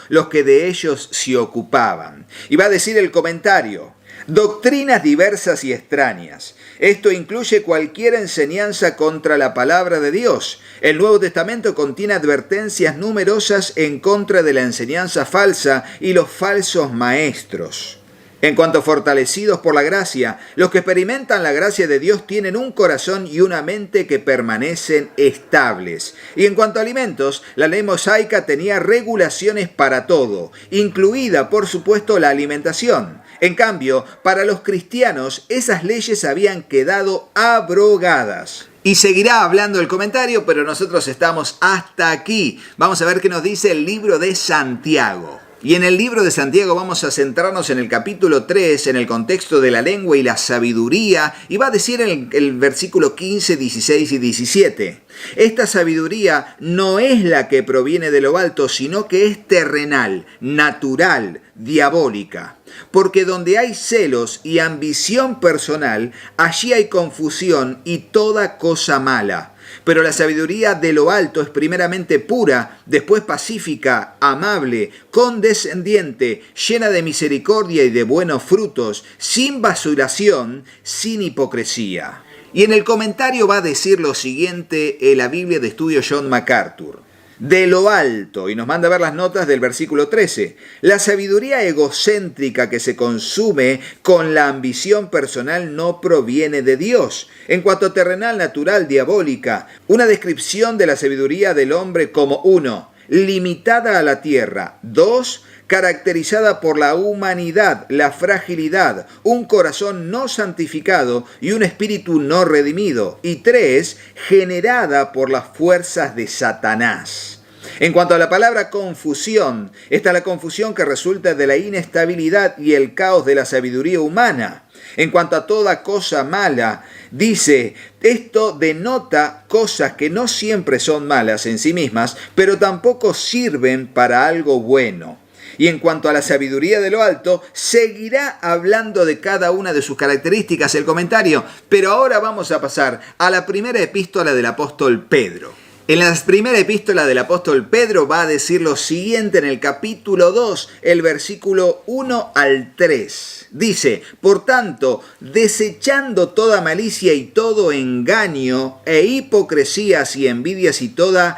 los que de ellos se ocupaban. Y va a decir el comentario: doctrinas diversas y extrañas. Esto incluye cualquier enseñanza contra la palabra de Dios. El Nuevo Testamento contiene advertencias numerosas en contra de la enseñanza falsa y los falsos maestros. En cuanto a fortalecidos por la gracia, los que experimentan la gracia de Dios tienen un corazón y una mente que permanecen estables. Y en cuanto a alimentos, la ley mosaica tenía regulaciones para todo, incluida, por supuesto, la alimentación. En cambio, para los cristianos, esas leyes habían quedado abrogadas. Y seguirá hablando el comentario, pero nosotros estamos hasta aquí. Vamos a ver qué nos dice el libro de Santiago. Y en el libro de Santiago vamos a centrarnos en el capítulo 3, en el contexto de la lengua y la sabiduría, y va a decir en el versículo 15, 16 y 17. Esta sabiduría no es la que proviene de lo alto, sino que es terrenal, natural, diabólica. Porque donde hay celos y ambición personal, allí hay confusión y toda cosa mala. Pero la sabiduría de lo alto es primeramente pura, después pacífica, amable, condescendiente, llena de misericordia y de buenos frutos, sin vacilación, sin hipocresía. Y en el comentario va a decir lo siguiente en la Biblia de Estudio John MacArthur. De lo alto, y nos manda a ver las notas del versículo 13. La sabiduría egocéntrica que se consume con la ambición personal no proviene de Dios. En cuanto a terrenal, natural, diabólica, una descripción de la sabiduría del hombre como 1. Limitada a la tierra. 2. Caracterizada por la humanidad, la fragilidad, un corazón no santificado y un espíritu no redimido. Y 3, generada por las fuerzas de Satanás. En cuanto a la palabra confusión, esta es la confusión que resulta de la inestabilidad y el caos de la sabiduría humana. En cuanto a toda cosa mala, dice, esto denota cosas que no siempre son malas en sí mismas, pero tampoco sirven para algo bueno. Y en cuanto a la sabiduría de lo alto, seguirá hablando de cada una de sus características el comentario, pero ahora vamos a pasar a la primera epístola del apóstol Pedro. En la primera epístola del apóstol Pedro va a decir lo siguiente en el capítulo 2, el versículo 1 al 3. Dice, por tanto, desechando toda malicia y todo engaño e hipocresías y envidias y toda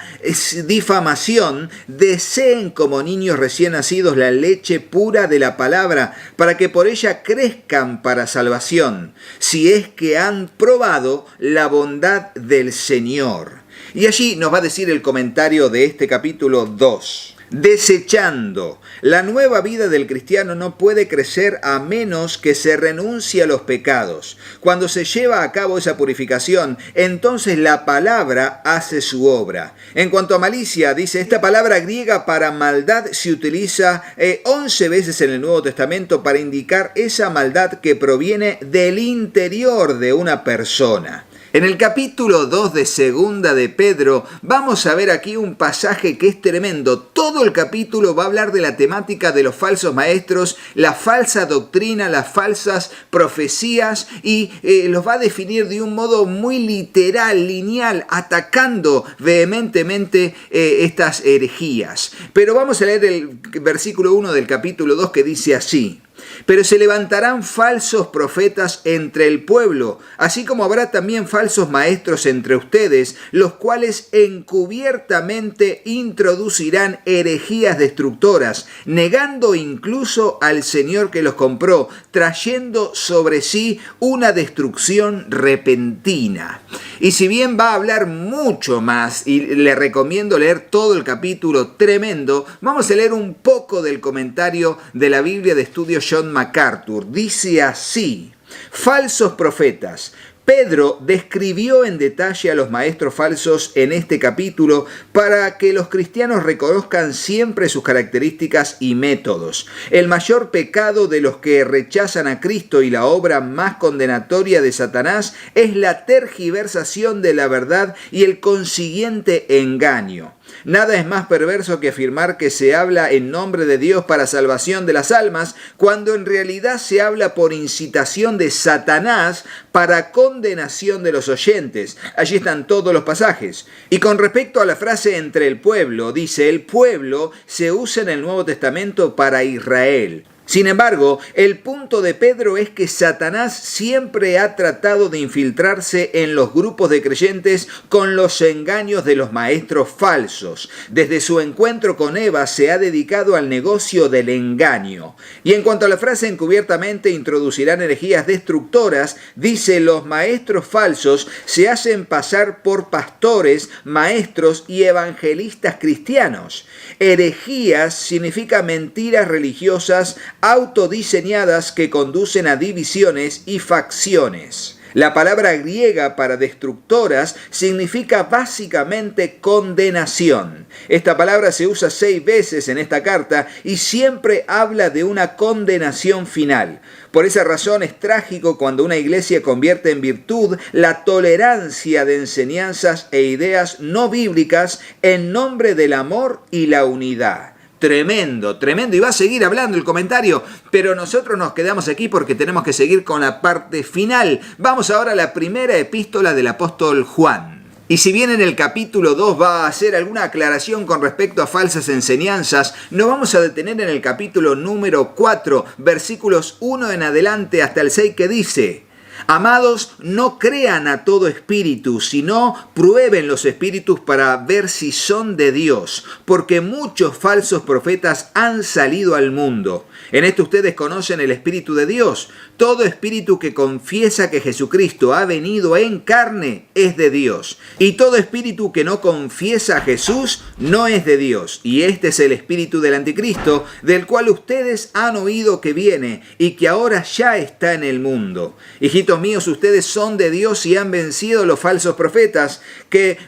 difamación, deseen como niños recién nacidos la leche pura de la palabra, para que por ella crezcan para salvación, si es que han probado la bondad del Señor. Y allí nos va a decir el comentario de este capítulo 2. Desechando. La nueva vida del cristiano no puede crecer a menos que se renuncie a los pecados. Cuando se lleva a cabo esa purificación, entonces la palabra hace su obra. En cuanto a malicia, dice, esta palabra griega para maldad se utiliza 11 veces en el Nuevo Testamento para indicar esa maldad que proviene del interior de una persona. En el capítulo 2 de Segunda de Pedro vamos a ver aquí un pasaje que es tremendo. Todo el capítulo va a hablar de la temática de los falsos maestros, la falsa doctrina, las falsas profecías y los va a definir de un modo muy literal, lineal, atacando vehementemente estas herejías. Pero vamos a leer el versículo 1 del capítulo 2 que dice así: pero se levantarán falsos profetas entre el pueblo, así como habrá también falsos maestros entre ustedes, los cuales encubiertamente introducirán herejías destructoras, negando incluso al Señor que los compró, trayendo sobre sí una destrucción repentina. Y si bien va a hablar mucho más, y le recomiendo leer todo el capítulo, tremendo, vamos a leer un poco del comentario de la Biblia de Estudio John MacArthur. Dice así: falsos profetas. Pedro describió en detalle a los maestros falsos en este capítulo para que los cristianos reconozcan siempre sus características y métodos. El mayor pecado de los que rechazan a Cristo y la obra más condenatoria de Satanás es la tergiversación de la verdad y el consiguiente engaño. Nada es más perverso que afirmar que se habla en nombre de Dios para salvación de las almas, cuando en realidad se habla por incitación de Satanás para condenación de los oyentes. Allí están todos los pasajes. Y con respecto a la frase entre el pueblo, dice: el pueblo se usa en el Nuevo Testamento para Israel. Sin embargo, el punto de Pedro es que Satanás siempre ha tratado de infiltrarse en los grupos de creyentes con los engaños de los maestros falsos. Desde su encuentro con Eva se ha dedicado al negocio del engaño. Y en cuanto a la frase encubiertamente introducirán herejías destructoras, dice: los maestros falsos se hacen pasar por pastores, maestros y evangelistas cristianos. Herejías significa mentiras religiosas autodiseñadas que conducen a divisiones y facciones. La palabra griega para destructoras significa básicamente condenación. Esta palabra se usa 6 veces en esta carta y siempre habla de una condenación final. Por esa razón es trágico cuando una iglesia convierte en virtud la tolerancia de enseñanzas e ideas no bíblicas en nombre del amor y la unidad. Tremendo, tremendo. Y va a seguir hablando el comentario, pero nosotros nos quedamos aquí porque tenemos que seguir con la parte final. Vamos ahora a la primera epístola del apóstol Juan. Y si bien en el capítulo 2 va a hacer alguna aclaración con respecto a falsas enseñanzas, nos vamos a detener en el capítulo número 4, versículos 1 en adelante hasta el 6, que dice: amados, no crean a todo espíritu, sino prueben los espíritus para ver si son de Dios, porque muchos falsos profetas han salido al mundo. En esto ustedes conocen el Espíritu de Dios. Todo espíritu que confiesa que Jesucristo ha venido en carne es de Dios. Y todo espíritu que no confiesa a Jesús no es de Dios. Y este es el espíritu del anticristo, del cual ustedes han oído que viene y que ahora ya está en el mundo. Hijitos míos, ustedes son de Dios y han vencido los falsos profetas,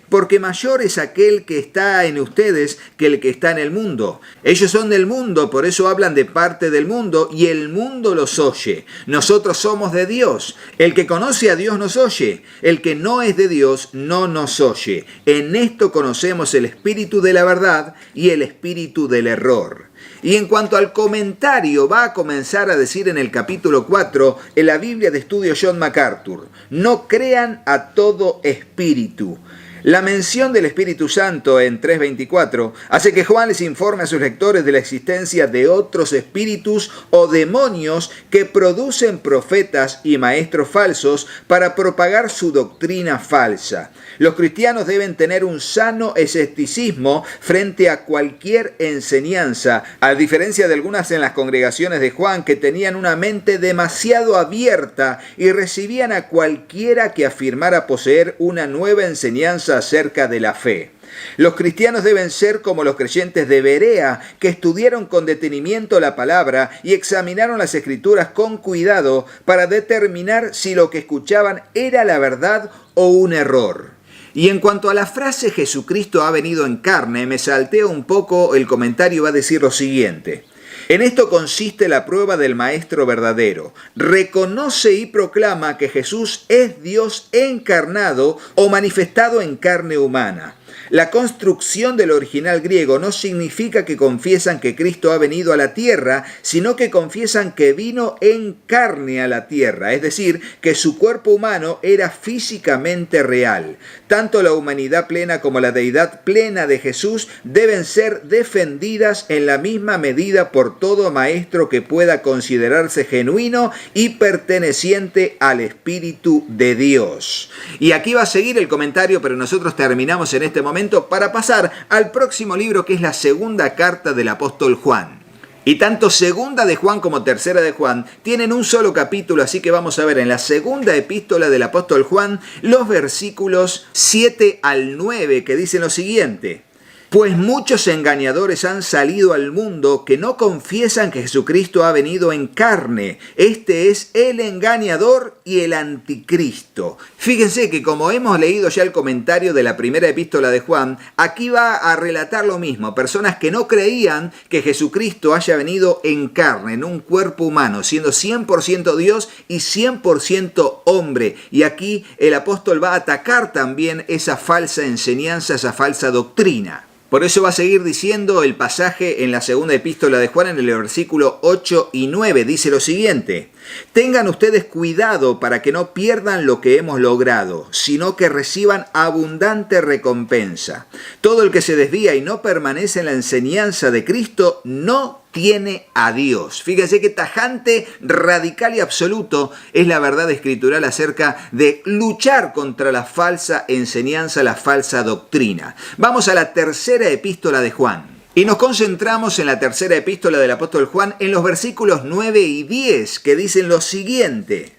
porque mayor es aquel que está en ustedes que el que está en el mundo. Ellos son del mundo, por eso hablan de parte del mundo, y el mundo los oye. Nosotros somos de Dios. El que conoce a Dios nos oye. El que no es de Dios no nos oye. En esto conocemos el espíritu de la verdad y el espíritu del error. Y en cuanto al comentario, va a comenzar a decir en el capítulo 4, en la Biblia de Estudio John MacArthur: no crean a todo espíritu. La mención del Espíritu Santo en 3:24 hace que Juan les informe a sus lectores de la existencia de otros espíritus o demonios que producen profetas y maestros falsos para propagar su doctrina falsa. Los cristianos deben tener un sano escepticismo frente a cualquier enseñanza, a diferencia de algunas en las congregaciones de Juan que tenían una mente demasiado abierta y recibían a cualquiera que afirmara poseer una nueva enseñanza acerca de la fe. Los cristianos deben ser como los creyentes de Berea, que estudiaron con detenimiento la palabra y examinaron las escrituras con cuidado para determinar si lo que escuchaban era la verdad o un error. Y en cuanto a la frase Jesucristo ha venido en carne, me salteo un poco el comentario y va a decir lo siguiente: En esto consiste la prueba del maestro verdadero. Reconoce y proclama que Jesús es Dios encarnado o manifestado en carne humana. La construcción del original griego no significa que confiesan que Cristo ha venido a la tierra, sino que confiesan que vino en carne a la tierra, es decir, que su cuerpo humano era físicamente real. Tanto la humanidad plena como la deidad plena de Jesús deben ser defendidas en la misma medida por todo maestro que pueda considerarse genuino y perteneciente al Espíritu de Dios. Y aquí va a seguir el comentario, pero nosotros terminamos en este momento para pasar al próximo libro, que es la segunda carta del apóstol Juan. Y tanto segunda de Juan como tercera de Juan tienen un solo capítulo, así que vamos a ver en la segunda epístola del apóstol Juan los versículos 7 al 9, que dicen lo siguiente: Pues muchos engañadores han salido al mundo que no confiesan que Jesucristo ha venido en carne. Este es el engañador y el anticristo. Fíjense que como hemos leído ya el comentario de la primera epístola de Juan, aquí va a relatar lo mismo. Personas que no creían que Jesucristo haya venido en carne, en un cuerpo humano, siendo 100% Dios y 100% hombre. Y aquí el apóstol va a atacar también esa falsa enseñanza, esa falsa doctrina. Por eso va a seguir diciendo el pasaje en la segunda epístola de Juan, en el versículo 8 y 9. Dice lo siguiente: Tengan ustedes cuidado para que no pierdan lo que hemos logrado, sino que reciban abundante recompensa. Todo el que se desvía y no permanece en la enseñanza de Cristo no tiene a Dios. Fíjense qué tajante, radical y absoluto es la verdad escritural acerca de luchar contra la falsa enseñanza, la falsa doctrina. Vamos a la tercera epístola de Juan. Y nos concentramos en la tercera epístola del apóstol Juan en los versículos 9 y 10, que dicen lo siguiente: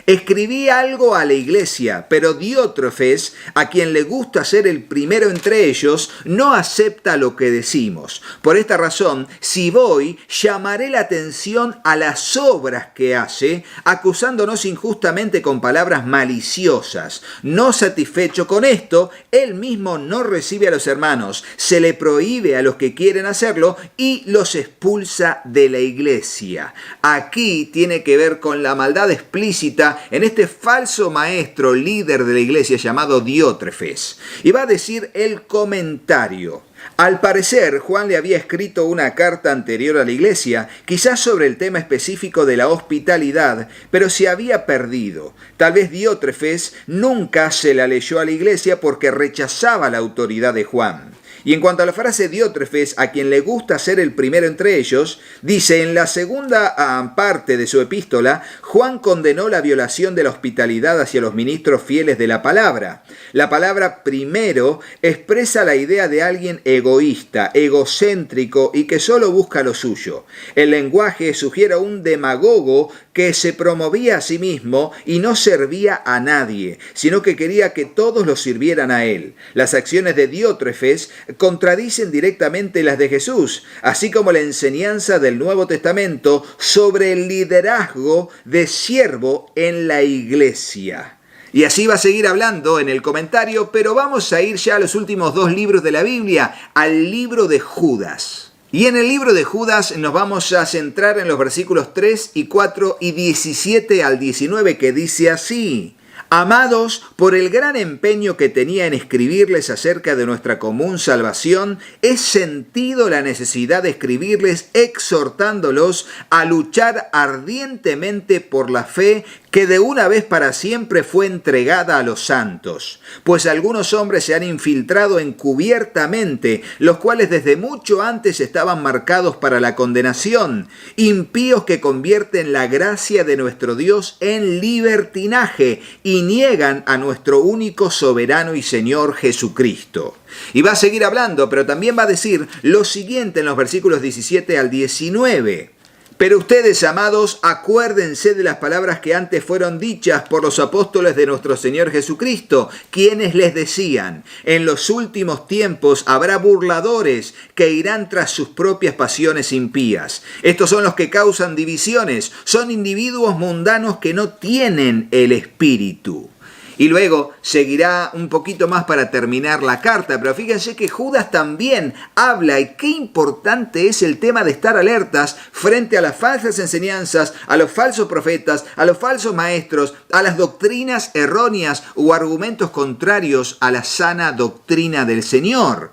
Escribí algo a la iglesia, pero Diótrefes, a quien le gusta ser el primero entre ellos, no acepta lo que decimos. Por esta razón, si voy, llamaré la atención a las obras que hace, acusándonos injustamente con palabras maliciosas. No satisfecho con esto, él mismo no recibe a los hermanos, se le prohíbe a los que quieren hacerlo y los expulsa de la iglesia. Aquí tiene que ver con la maldad explícita en este falso maestro líder de la iglesia llamado Diótrefes. Y va a decir el comentario: Al parecer, Juan le había escrito una carta anterior a la iglesia, quizás sobre el tema específico de la hospitalidad, pero se había perdido. Tal vez Diótrefes nunca se la leyó a la iglesia porque rechazaba la autoridad de Juan. Y en cuanto a la frase Diótrefes, a quien le gusta ser el primero entre ellos, dice en la segunda parte de su epístola, Juan condenó la violación de la hospitalidad hacia los ministros fieles de la palabra. La palabra primero expresa la idea de alguien egoísta, egocéntrico y que solo busca lo suyo. El lenguaje sugiere a un demagogo que se promovía a sí mismo y no servía a nadie, sino que quería que todos lo sirvieran a él. Las acciones de Diótrefes contradicen directamente las de Jesús, así como la enseñanza del Nuevo Testamento sobre el liderazgo de siervo en la iglesia. Y así va a seguir hablando en el comentario, pero vamos a ir ya a los últimos dos libros de la Biblia, al libro de Judas. Y en el libro de Judas nos vamos a centrar en los versículos 3 y 4 y 17 al 19, que dice así: Amados, por el gran empeño que tenía en escribirles acerca de nuestra común salvación, he sentido la necesidad de escribirles exhortándolos a luchar ardientemente por la fe que de una vez para siempre fue entregada a los santos. Pues algunos hombres se han infiltrado encubiertamente, los cuales desde mucho antes estaban marcados para la condenación, impíos que convierten la gracia de nuestro Dios en libertinaje y niegan a nuestro único soberano y Señor Jesucristo. Y va a seguir hablando, pero también va a decir lo siguiente en los versículos 17 al 19. Pero ustedes, amados, acuérdense de las palabras que antes fueron dichas por los apóstoles de nuestro Señor Jesucristo, quienes les decían: en los últimos tiempos habrá burladores que irán tras sus propias pasiones impías. Estos son los que causan divisiones, son individuos mundanos que no tienen el Espíritu. Y luego seguirá un poquito más para terminar la carta, pero fíjense que Judas también habla y qué importante es el tema de estar alertas frente a las falsas enseñanzas, a los falsos profetas, a los falsos maestros, a las doctrinas erróneas o argumentos contrarios a la sana doctrina del Señor.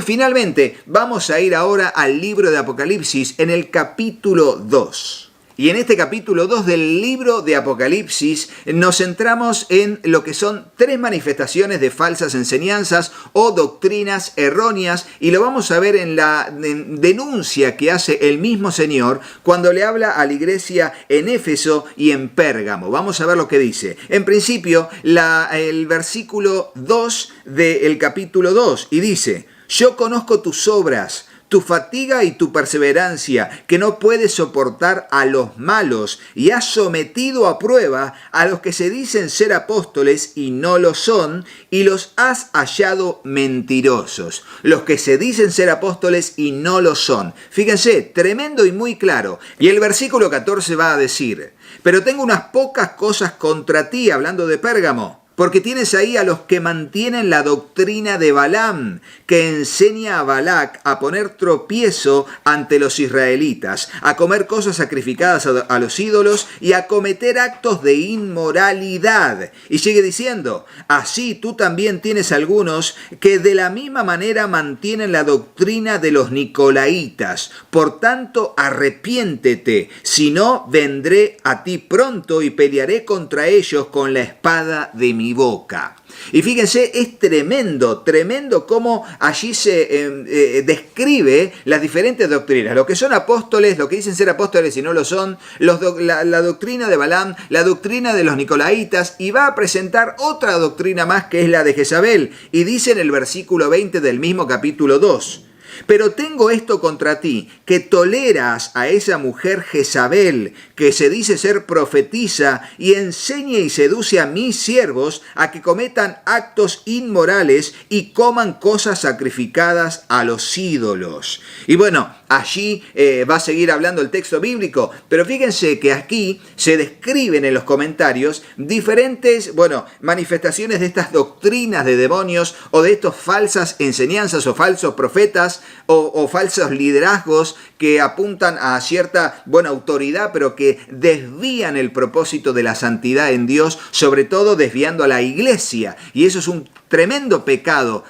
Finalmente, vamos a ir ahora al libro de Apocalipsis en el capítulo 2. Y en este capítulo 2 del libro de Apocalipsis nos centramos en lo que son 3 manifestaciones de falsas enseñanzas o doctrinas erróneas, y lo vamos a ver en la denuncia que hace el mismo Señor cuando le habla a la iglesia en Éfeso y en Pérgamo. Vamos a ver lo que dice. En principio, el versículo 2 del capítulo 2, y dice: yo conozco tus obras, tu fatiga y tu perseverancia, que no puedes soportar a los malos, y has sometido a prueba a los que se dicen ser apóstoles y no lo son, y los has hallado mentirosos. Los que se dicen ser apóstoles y no lo son. Fíjense, tremendo y muy claro. Y el versículo 14 va a decir: pero tengo unas pocas cosas contra ti, hablando de Pérgamo. Porque tienes ahí a los que mantienen la doctrina de Balaam, que enseña a Balac a poner tropiezo ante los israelitas, a comer cosas sacrificadas a los ídolos y a cometer actos de inmoralidad. Y sigue diciendo: así tú también tienes algunos que de la misma manera mantienen la doctrina de los nicolaitas. Por tanto, arrepiéntete, si no, vendré a ti pronto y pelearé contra ellos con la espada de mi boca. Y fíjense, es tremendo cómo allí se describe las diferentes doctrinas, lo que son apóstoles, lo que dicen ser apóstoles y no lo son, la doctrina de Balaam, la doctrina de los nicolaitas, y va a presentar otra doctrina más que es la de Jezabel, y dice en el versículo 20 del mismo capítulo 2: pero tengo esto contra ti, que toleras a esa mujer Jezabel, que se dice ser profetisa, y enseña y seduce a mis siervos a que cometan actos inmorales y coman cosas sacrificadas a los ídolos. Y bueno, allí va a seguir hablando el texto bíblico, pero fíjense que aquí se describen en los comentarios diferentes, manifestaciones de estas doctrinas de demonios o de estas falsas enseñanzas o falsos profetas o falsos liderazgos que apuntan a cierta buena autoridad, pero que desvían el propósito de la santidad en Dios, sobre todo desviando a la iglesia. Y eso es un tremendo pecado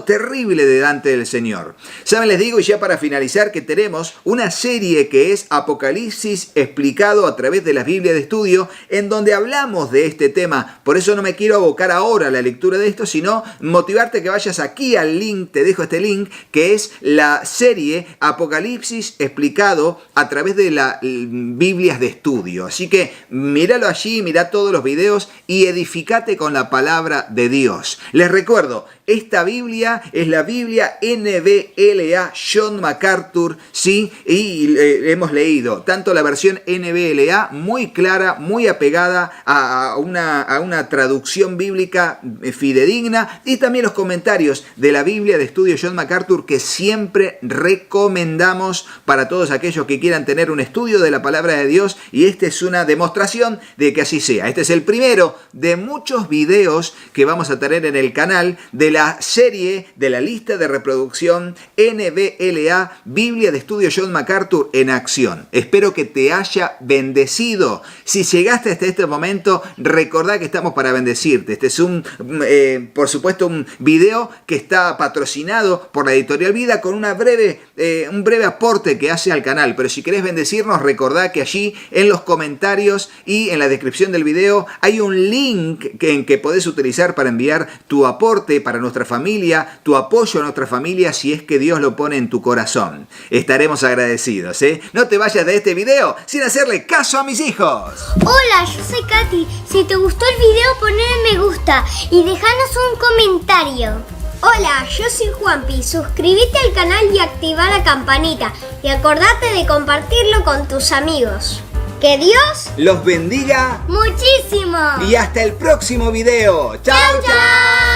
terrible delante del Señor. Saben, les digo, y ya para finalizar, que tenemos una serie que es Apocalipsis explicado a través de la Biblia de estudio, en donde hablamos de este tema. Por eso no me quiero abocar ahora a la lectura de esto, sino motivarte que vayas aquí al link, te dejo este link, que es la serie Apocalipsis explicado a través de las Biblias de estudio. Así que míralo allí, mira todos los videos y edificate con la palabra de Dios. Les recuerdo, esta Biblia es la Biblia NBLA John MacArthur, ¿sí? Y hemos leído tanto la versión NBLA, muy clara, muy apegada a una traducción bíblica fidedigna, y también los comentarios de la Biblia de estudio John MacArthur, que siempre recomendamos para todos aquellos que quieran tener un estudio de la palabra de Dios, y esta es una demostración de que así sea. Este es el primero de muchos videos que vamos a tener en el canal de la serie, de la lista de reproducción NBLA, Biblia de estudio John MacArthur en acción. Espero que te haya bendecido. Si llegaste hasta este momento, recordá que estamos para bendecirte. Este es por supuesto, un video que está patrocinado por la Editorial Vida con un breve aporte que hace al canal. Pero si querés bendecirnos, recordá que allí en los comentarios y en la descripción del video hay un link en que podés utilizar para enviar tu aporte para nuestra familia, tu apoyo a nuestra familia, si es que Dios lo pone en tu corazón. Estaremos agradecidos, ¿eh? No te vayas de este video sin hacerle caso a mis hijos. Hola, yo soy Katy. Si te gustó el video, ponle me gusta y déjanos un comentario. Hola, yo soy Juanpi. Suscríbete al canal y activa la campanita. Y acordate de compartirlo con tus amigos. Que Dios los bendiga muchísimo. Y hasta el próximo video. ¡Chao, chao!